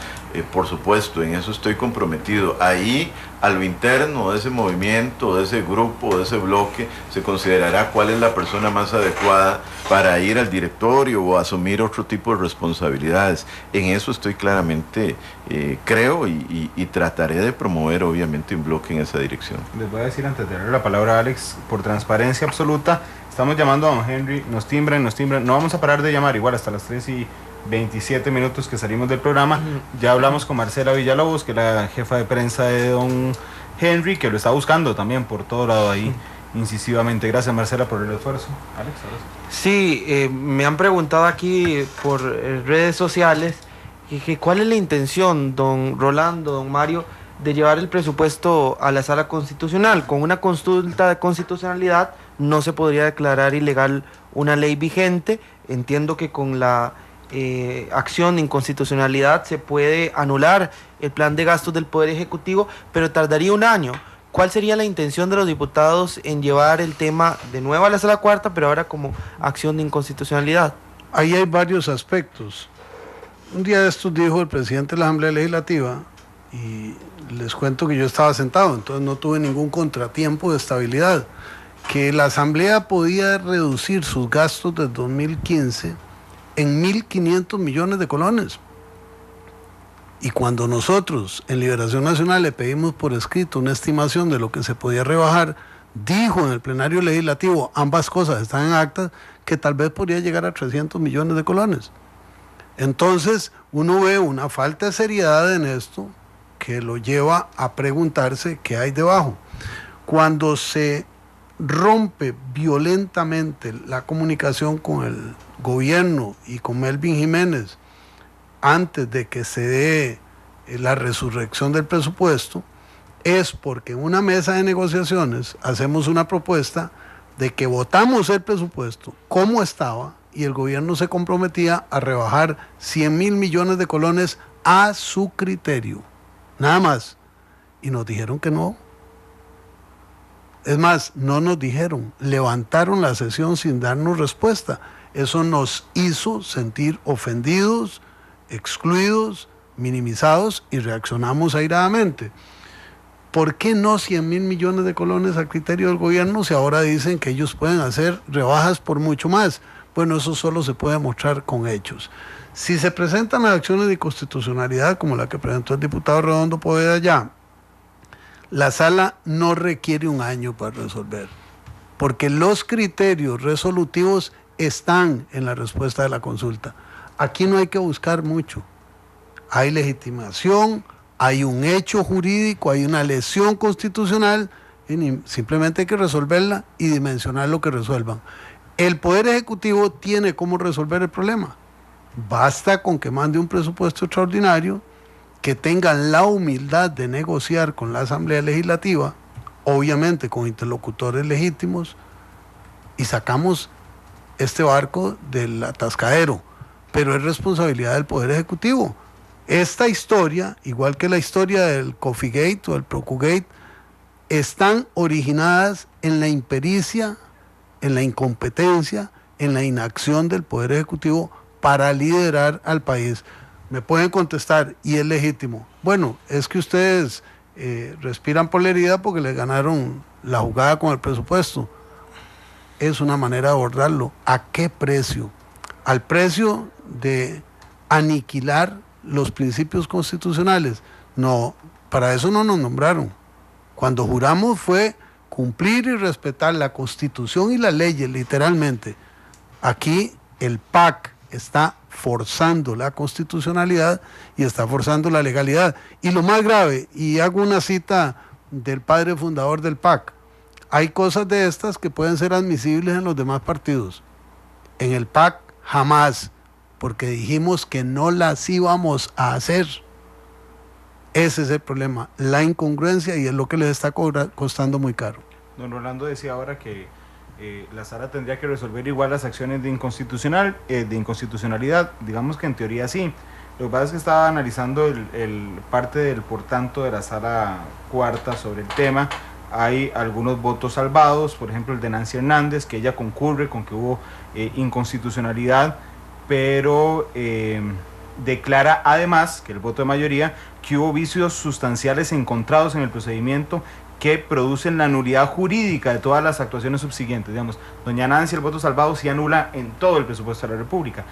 por supuesto, en eso estoy comprometido. Ahí, a lo interno de ese movimiento, de ese grupo, de ese bloque, se considerará cuál es la persona más adecuada para ir al directorio o asumir otro tipo de responsabilidades. En eso estoy claramente, creo, y trataré de promover, obviamente, un bloque en esa dirección. Les voy a decir, antes de darle la palabra a Alex, por transparencia absoluta, estamos llamando a don Henry, nos timbran, no vamos a parar de llamar, igual hasta las 3:27 que salimos del programa. Ya hablamos con Marcela Villalobos, que es la jefa de prensa de don Henry, que lo está buscando también por todo lado ahí, incisivamente. Gracias, Marcela, por el esfuerzo. Alex, ahora sí. Sí, me han preguntado aquí por redes sociales que cuál es la intención, don Rolando, don Mario, de llevar el presupuesto a la Sala Constitucional. Con una consulta de constitucionalidad no se podría declarar ilegal una ley vigente. Entiendo que con la acción de inconstitucionalidad se puede anular el plan de gastos del Poder Ejecutivo, pero tardaría un año. ¿Cuál sería la intención de los diputados en llevar el tema de nuevo a la Sala Cuarta, pero ahora como acción de inconstitucionalidad? Ahí hay varios aspectos. Un día de estos dijo el presidente de la Asamblea Legislativa, y les cuento que yo estaba sentado, entonces no tuve ningún contratiempo de estabilidad, que la Asamblea podía reducir sus gastos desde 2015 en 1.500 millones de colones. Y cuando nosotros en Liberación Nacional le pedimos por escrito una estimación de lo que se podía rebajar, dijo en el plenario legislativo, ambas cosas están en actas, que tal vez podría llegar a 300 millones de colones. Entonces uno ve una falta de seriedad en esto que lo lleva a preguntarse qué hay debajo. Cuando se rompe violentamente la comunicación con el gobierno y con Melvin Jiménez antes de que se dé la resurrección del presupuesto, es porque en una mesa de negociaciones hacemos una propuesta de que votamos el presupuesto como estaba y el gobierno se comprometía a rebajar 100.000 millones de colones a su criterio, nada más, y nos dijeron que no. Es más, no nos dijeron, levantaron la sesión sin darnos respuesta. Eso nos hizo sentir ofendidos, excluidos, minimizados, y reaccionamos airadamente. ¿Por qué no 100.000 millones de colones a criterio del gobierno si ahora dicen que ellos pueden hacer rebajas por mucho más? Bueno, eso solo se puede mostrar con hechos. Si se presentan las acciones de inconstitucionalidad como la que presentó el diputado Redondo Poveda ya, la sala no requiere un año para resolver, porque los criterios resolutivos están en la respuesta de la consulta. Aquí no hay que buscar mucho. Hay legitimación, hay un hecho jurídico, hay una lesión constitucional, y simplemente hay que resolverla y dimensionar lo que resuelvan. El Poder Ejecutivo tiene cómo resolver el problema. Basta con que mande un presupuesto extraordinario, que tengan la humildad de negociar con la Asamblea Legislativa, obviamente con interlocutores legítimos, y sacamos este barco del atascadero. Pero es responsabilidad del Poder Ejecutivo. Esta historia, igual que la historia del Coffee Gate o el Procugate, están originadas en la impericia, en la incompetencia en la inacción del Poder Ejecutivo para liderar al país. Me pueden contestar, y es legítimo. Bueno, es que ustedes respiran por la herida porque le ganaron la jugada con el presupuesto. Es una manera de abordarlo. ¿A qué precio? Al precio de aniquilar los principios constitucionales. No, para eso no nos nombraron. Cuando juramos fue cumplir y respetar la Constitución y las leyes, literalmente. Aquí el PAC está forzando la constitucionalidad y está forzando la legalidad. Y lo más grave, y hago una cita del padre fundador del PAC, hay cosas de estas que pueden ser admisibles en los demás partidos. En el PAC jamás, porque dijimos que no las íbamos a hacer. Ese es el problema, la incongruencia, y es lo que les está costando muy caro. Don Rolando decía ahora que la Sala tendría que resolver igual las acciones de inconstitucionalidad. Digamos que en teoría sí. Lo que pasa es que estaba analizando el parte del por tanto de la Sala Cuarta sobre el tema. Hay algunos votos salvados, por ejemplo el de Nancy Hernández, que ella concurre con que hubo inconstitucionalidad, pero declara además que el voto de mayoría que hubo vicios sustanciales encontrados en el procedimiento que producen la nulidad jurídica de todas las actuaciones subsiguientes. Digamos, doña Nancy, el voto salvado se anula en todo el presupuesto de la República.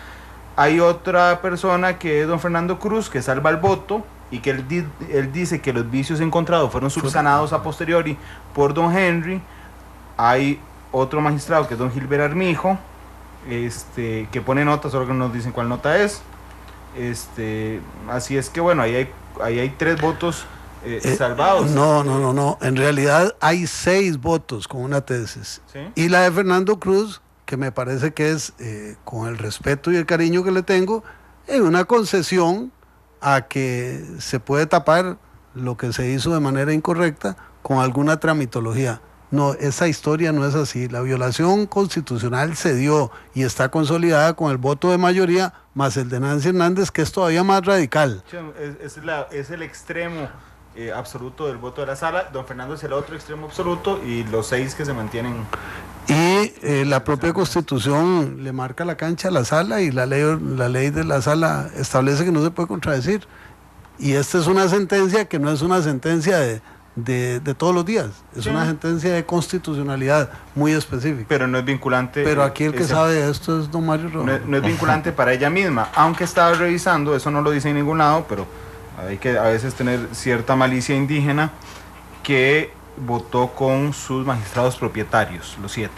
Hay otra persona que es don Fernando Cruz, que salva el voto y que él dice que los vicios encontrados fueron subsanados a posteriori por don Henry. Hay otro magistrado que es don Gilbert Armijo, que pone nota, solo que no nos dicen cuál nota es. Así es que bueno, ahí hay 3 votos salvados. No. En realidad hay 6 votos con una tesis. ¿Sí? Y la de Fernando Cruz, que me parece que es, con el respeto y el cariño que le tengo, es una concesión a que se puede tapar lo que se hizo de manera incorrecta con alguna tramitología. No, esa historia no es así. La violación constitucional se dio y está consolidada con el voto de mayoría más el de Nancy Hernández, que es todavía más radical. Es el extremo absoluto del voto de la Sala. Don Fernando es el otro extremo absoluto y los 6 que se mantienen. Y la propia Constitución le marca la cancha a la Sala, y la ley de la Sala establece que no se puede contradecir. Y esta es una sentencia que no es una sentencia de todos los días, es una sentencia de constitucionalidad muy específica. Pero no es vinculante. Pero aquí el que sabe de esto es don Mario Rodríguez. No es vinculante para ella misma, aunque estaba revisando, eso no lo dice en ningún lado, pero hay que a veces tener cierta malicia indígena, que votó con sus magistrados propietarios, los 7.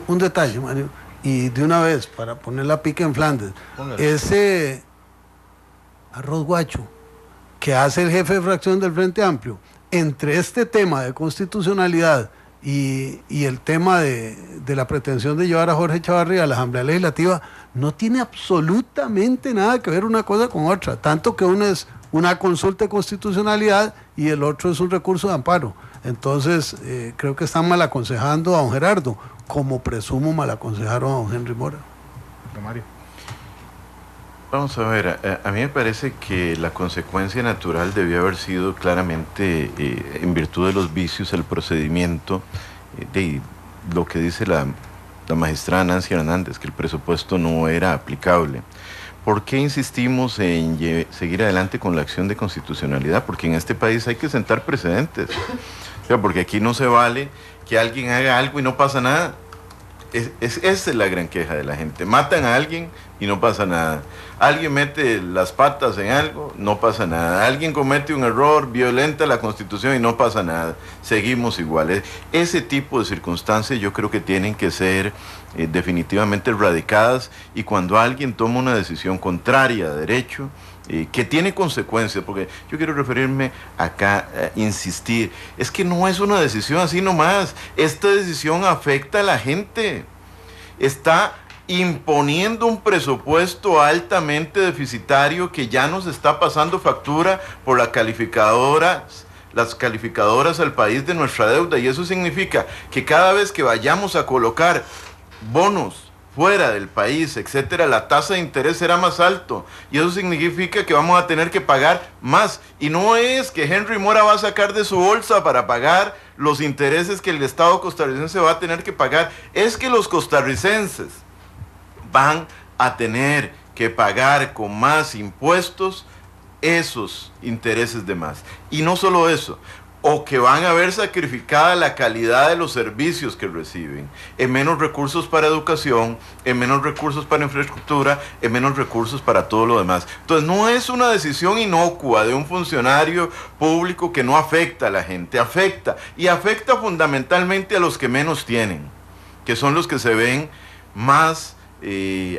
Un detalle, Mario, y de una vez, para poner la pica en Flandes, ese arroz guacho que hace el jefe de fracción del Frente Amplio, entre este tema de constitucionalidad y el tema de la pretensión de llevar a Jorge Chavarri a la Asamblea Legislativa, no tiene absolutamente nada que ver una cosa con otra, tanto que uno es una consulta de constitucionalidad y el otro es un recurso de amparo. Entonces, creo que están mal aconsejando a don Gerardo, como presumo mal aconsejaron a don Henry Mora. Don Mario. Vamos a ver, a mí me parece que la consecuencia natural debió haber sido claramente, en virtud de los vicios, el procedimiento de lo que dice la magistrada Nancy Hernández, que el presupuesto no era aplicable. ¿Por qué insistimos en seguir adelante con la acción de constitucionalidad? Porque en este país hay que sentar precedentes. O sea, porque aquí no se vale que alguien haga algo y no pasa nada. Esa es la gran queja de la gente. Matan a alguien y no pasa nada. Alguien mete las patas en algo, no pasa nada. Alguien comete un error, violenta la Constitución y no pasa nada. Seguimos iguales. Ese tipo de circunstancias yo creo que tienen que ser definitivamente erradicadas, y cuando alguien toma una decisión contraria a derecho, que tiene consecuencias, porque yo quiero referirme acá, insistir, es que no es una decisión así nomás. Esta decisión afecta a la gente. Está imponiendo un presupuesto altamente deficitario que ya nos está pasando factura por las calificadoras al país de nuestra deuda, y eso significa que cada vez que vayamos a colocar bonos fuera del país, etcétera, la tasa de interés será más alto, y eso significa que vamos a tener que pagar más, y no es que Henry Mora va a sacar de su bolsa para pagar los intereses que el Estado costarricense va a tener que pagar, es que los costarricenses van a tener que pagar con más impuestos esos intereses de más. Y no solo eso, o que van a ver sacrificada la calidad de los servicios que reciben, en menos recursos para educación, en menos recursos para infraestructura, en menos recursos para todo lo demás. Entonces no es una decisión inocua de un funcionario público que no afecta a la gente, afecta fundamentalmente a los que menos tienen, que son los que se ven más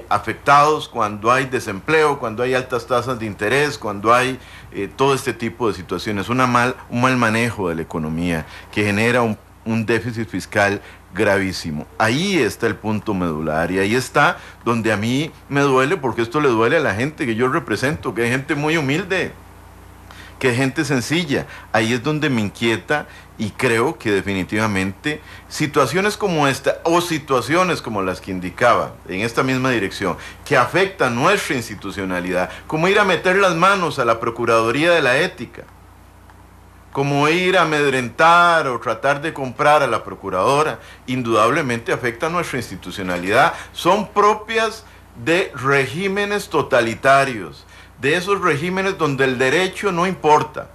afectados cuando hay desempleo, cuando hay altas tasas de interés, cuando hay todo este tipo de situaciones, un mal manejo de la economía que genera un déficit fiscal gravísimo. Ahí está el punto medular y ahí está donde a mí me duele, porque esto le duele a la gente que yo represento, que hay gente muy humilde, que es gente sencilla. Ahí es donde me inquieta y creo que definitivamente situaciones como esta o situaciones como las que indicaba en esta misma dirección, que afectan nuestra institucionalidad, como ir a meter las manos a la Procuraduría de la Ética, como ir a amedrentar o tratar de comprar a la Procuradora, indudablemente afectan nuestra institucionalidad, son propias de regímenes totalitarios, de esos regímenes donde el derecho no importa,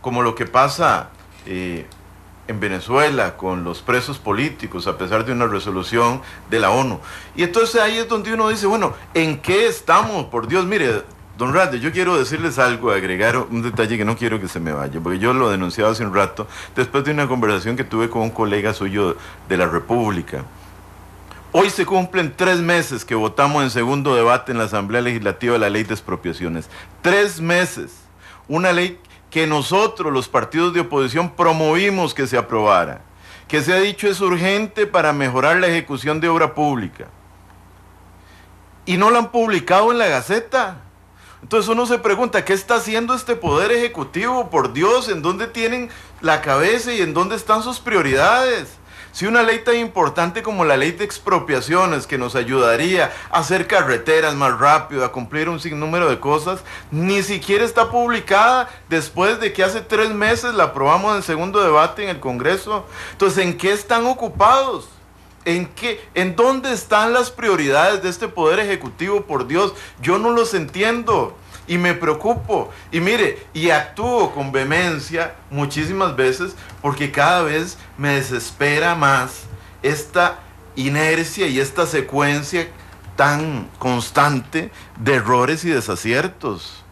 como lo que pasa en Venezuela con los presos políticos a pesar de una resolución de la ONU. Y entonces ahí es donde uno dice, bueno, ¿en qué estamos? Por Dios, mire, don Rade, yo quiero decirles algo, agregar un detalle que no quiero que se me vaya, porque yo lo denunciaba hace un rato, después de una conversación que tuve con un colega suyo de la República. Hoy se cumplen 3 meses que votamos en segundo debate en la Asamblea Legislativa la ley de expropiaciones. 3 meses. Una ley que nosotros, los partidos de oposición, promovimos que se aprobara, que se ha dicho es urgente para mejorar la ejecución de obra pública. Y no la han publicado en la Gaceta. Entonces uno se pregunta, ¿qué está haciendo este Poder Ejecutivo? Por Dios, ¿en dónde tienen la cabeza y en dónde están sus prioridades? Si una ley tan importante como la ley de expropiaciones, que nos ayudaría a hacer carreteras más rápido, a cumplir un sinnúmero de cosas, ni siquiera está publicada después de que hace 3 meses la aprobamos en segundo debate en el Congreso. Entonces, ¿en qué están ocupados? ¿En dónde están las prioridades de este Poder Ejecutivo? Por Dios, yo no los entiendo. Y me preocupo, y mire, y actúo con vehemencia muchísimas veces porque cada vez me desespera más esta inercia y esta secuencia tan constante de errores y desaciertos.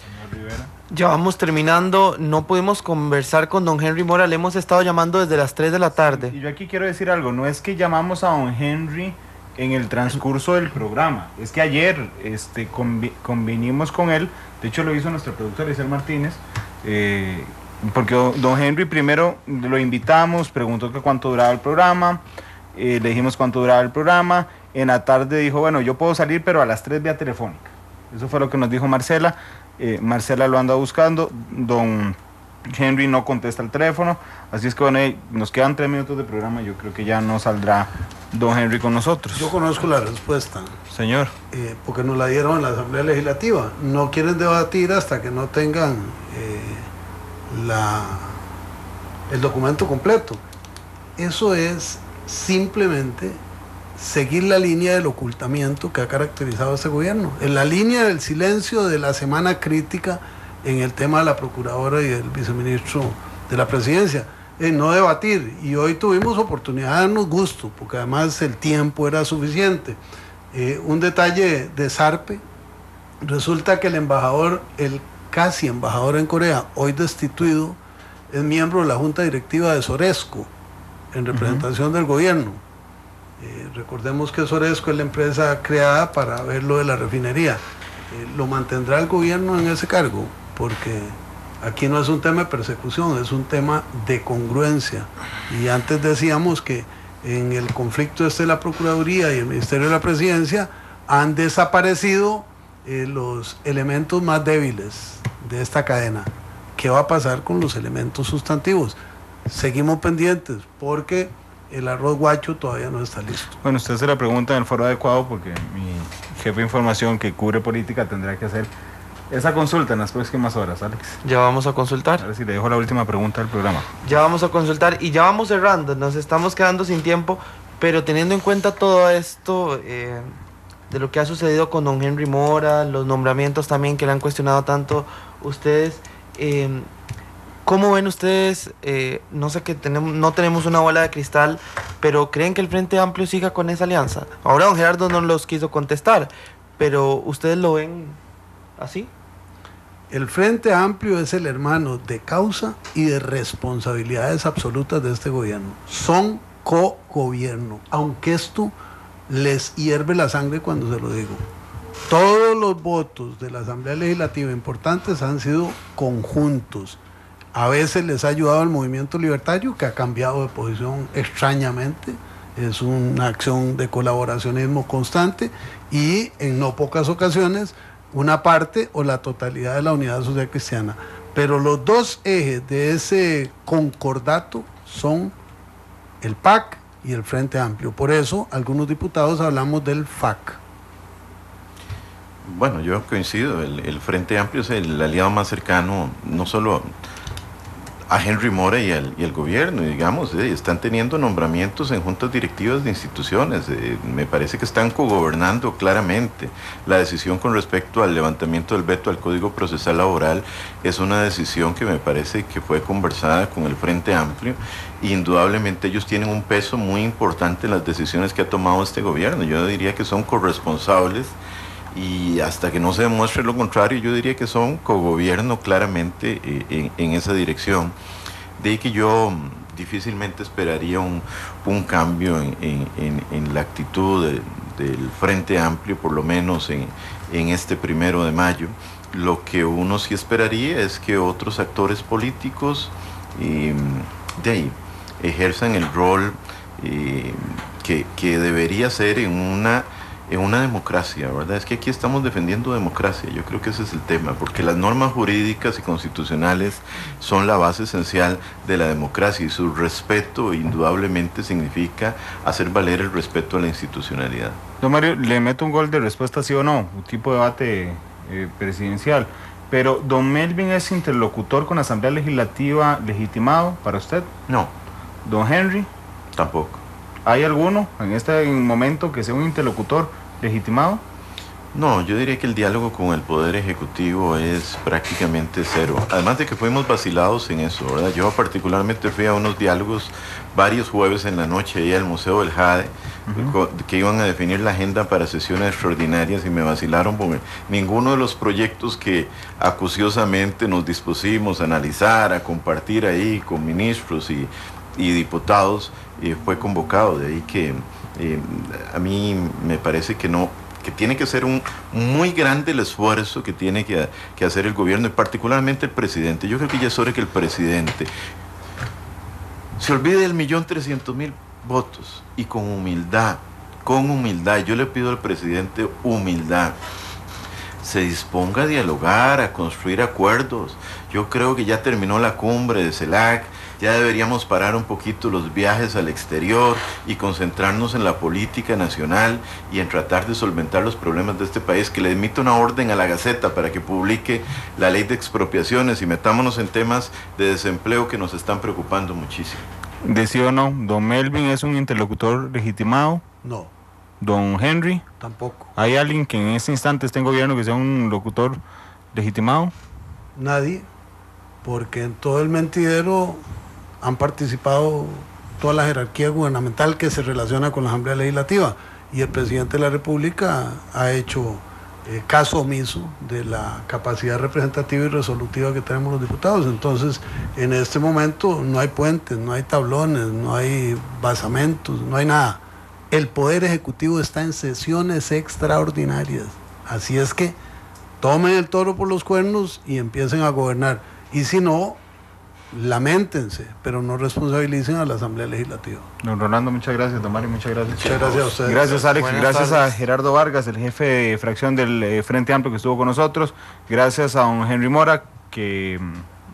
Señor Rivera. Ya vamos terminando, no pudimos conversar con don Henry Mora, le hemos estado llamando desde las 3 de la tarde. Y yo aquí quiero decir algo, no es que llamamos a don Henry en el transcurso del programa, es que ayer convinimos con él, de hecho lo hizo nuestra productora Isabel Martínez, porque don Henry primero lo invitamos, preguntó que cuánto duraba el programa, le dijimos cuánto duraba el programa, en la tarde dijo, bueno, yo puedo salir pero a las 3 vía telefónica, eso fue lo que nos dijo Marcela. Marcela lo anda buscando, don Henry no contesta el teléfono, así es que bueno, nos quedan 3 minutos de programa, yo creo que ya no saldrá don Henry con nosotros. Yo conozco la respuesta. Señor. Porque nos la dieron en la Asamblea Legislativa. No quieren debatir hasta que no tengan el documento completo. Eso es simplemente seguir la línea del ocultamiento que ha caracterizado a este gobierno, en la línea del silencio de la semana crítica en el tema de la Procuradora y el viceministro de la Presidencia, no debatir, y hoy tuvimos oportunidad de darnos gusto, porque además el tiempo era suficiente. Un detalle de Sarpe, resulta que el embajador, el casi embajador en Corea, hoy destituido, es miembro de la Junta Directiva de Soresco, en representación del gobierno. Recordemos que Soresco es la empresa creada para ver lo de la refinería. ¿Lo mantendrá el gobierno en ese cargo? Porque aquí no es un tema de persecución, es un tema de congruencia. Y antes decíamos que en el conflicto de la Procuraduría y el Ministerio de la Presidencia han desaparecido los elementos más débiles de esta cadena. ¿Qué va a pasar con los elementos sustantivos? Seguimos pendientes porque el arroz guacho todavía no está listo. Bueno, usted se la pregunta en el foro adecuado porque mi jefe de información que cubre política tendrá que hacer esa consulta en las próximas horas, Alex. Ya vamos a consultar. A ver si le dejo la última pregunta del programa. Ya vamos a consultar y ya vamos cerrando, nos estamos quedando sin tiempo, Pero teniendo en cuenta todo esto, de lo que ha sucedido con don Henry Mora, los nombramientos también que le han cuestionado tanto ustedes, ¿cómo ven ustedes? No sé, que no tenemos una bola de cristal, pero ¿creen que el Frente Amplio siga con esa alianza? Ahora don Gerardo no los quiso contestar, pero ¿ustedes lo ven así? El Frente Amplio es el hermano de causa y de responsabilidades absolutas de este gobierno. Son co-gobierno, aunque esto les hierve la sangre cuando se lo digo. Todos los votos de la Asamblea Legislativa importantes han sido conjuntos. A veces les ha ayudado el movimiento libertario, que ha cambiado de posición extrañamente. Es una acción de colaboracionismo constante, y en no pocas ocasiones una parte o la totalidad de la Unidad Social Cristiana. Pero los dos ejes de ese concordato son el PAC y el Frente Amplio. Por eso algunos diputados hablamos del FAC. Bueno, yo coincido, el Frente Amplio es el aliado más cercano, no solo a Henry Mora y al gobierno, digamos, están teniendo nombramientos en juntas directivas de instituciones, me parece que están cogobernando claramente. La decisión con respecto al levantamiento del veto al Código Procesal Laboral es una decisión que me parece que fue conversada con el Frente Amplio. Indudablemente ellos tienen un peso muy importante en las decisiones que ha tomado este gobierno. Yo diría que son corresponsables, y hasta que no se demuestre lo contrario, yo diría que son cogobierno claramente en esa dirección. De ahí que yo difícilmente esperaría un cambio en la actitud del Frente Amplio, por lo menos en este 1 de mayo. Lo que uno sí esperaría es que otros actores políticos de ahí ejerzan el rol que debería ser en una democracia, ¿verdad? Es que aquí estamos defendiendo democracia, yo creo que ese es el tema, porque las normas jurídicas y constitucionales son la base esencial de la democracia, y su respeto indudablemente significa hacer valer el respeto a la institucionalidad. Don Mario, le meto un gol de respuesta sí o no, un tipo de debate presidencial, pero ¿don Melvin es interlocutor con la Asamblea Legislativa legitimado para usted? No. ¿Don Henry? Tampoco. ¿Hay alguno en este momento que sea un interlocutor legitimado? No, yo diría que el diálogo con el Poder Ejecutivo es prácticamente cero. Además de que fuimos vacilados en eso, ¿verdad? Yo particularmente fui a unos diálogos varios jueves en la noche ahí al Museo del Jade, que iban a definir la agenda para sesiones extraordinarias, y me vacilaron porque ninguno de los proyectos que acuciosamente nos dispusimos a analizar, a compartir ahí con ministros y diputados fue convocado. De ahí que a mí me parece que no, que tiene que ser un muy grande el esfuerzo que tiene que hacer el gobierno, y particularmente el presidente. Yo creo que ya es hora que el presidente se olvide del 1.300.000 votos, y con humildad, yo le pido al presidente humildad, se disponga a dialogar, a construir acuerdos. Yo creo que ya terminó la cumbre de CELAC, ya deberíamos parar un poquito los viajes al exterior y concentrarnos en la política nacional y en tratar de solventar los problemas de este país, que le emita una orden a la Gaceta para que publique la ley de expropiaciones, y metámonos en temas de desempleo que nos están preocupando muchísimo. ¿De sí o no? ¿Don Melvin es un interlocutor legitimado? No. ¿Don Henry? Tampoco. ¿Hay alguien que en este instante esté en gobierno que sea un locutor legitimado? Nadie, porque en todo el mentidero han participado toda la jerarquía gubernamental que se relaciona con la Asamblea Legislativa, y el presidente de la República ha hecho caso omiso de la capacidad representativa y resolutiva que tenemos los diputados. Entonces, en este momento no hay puentes, no hay tablones, no hay basamentos, no hay nada. El Poder Ejecutivo está en sesiones extraordinarias, así es que tomen el toro por los cuernos y empiecen a gobernar, y si no, lamentense, pero no responsabilicen a la Asamblea Legislativa. Don Rolando, muchas gracias. Don Mario, muchas gracias. Muchas gracias a ustedes. Gracias, Alex. Buenas Gracias tardes. a Gerardo Vargas, el jefe de fracción del Frente Amplio, que estuvo con nosotros. Gracias a don Henry Mora, que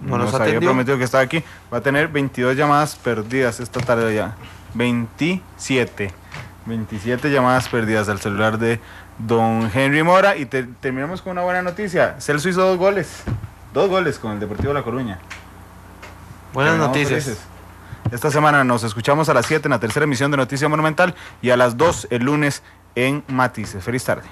nos había atendió. prometido que estaba aquí. Va a tener 22 llamadas perdidas esta tarde ya. 27 llamadas perdidas al celular de don Henry Mora. Y terminamos con una buena noticia. Celso hizo 2 goles con el Deportivo La Coruña. Buenas Terminamos noticias. felices. Esta semana nos escuchamos a las 7 en la tercera emisión de Noticia Monumental y a las 2 el lunes en Matices. Feliz tarde.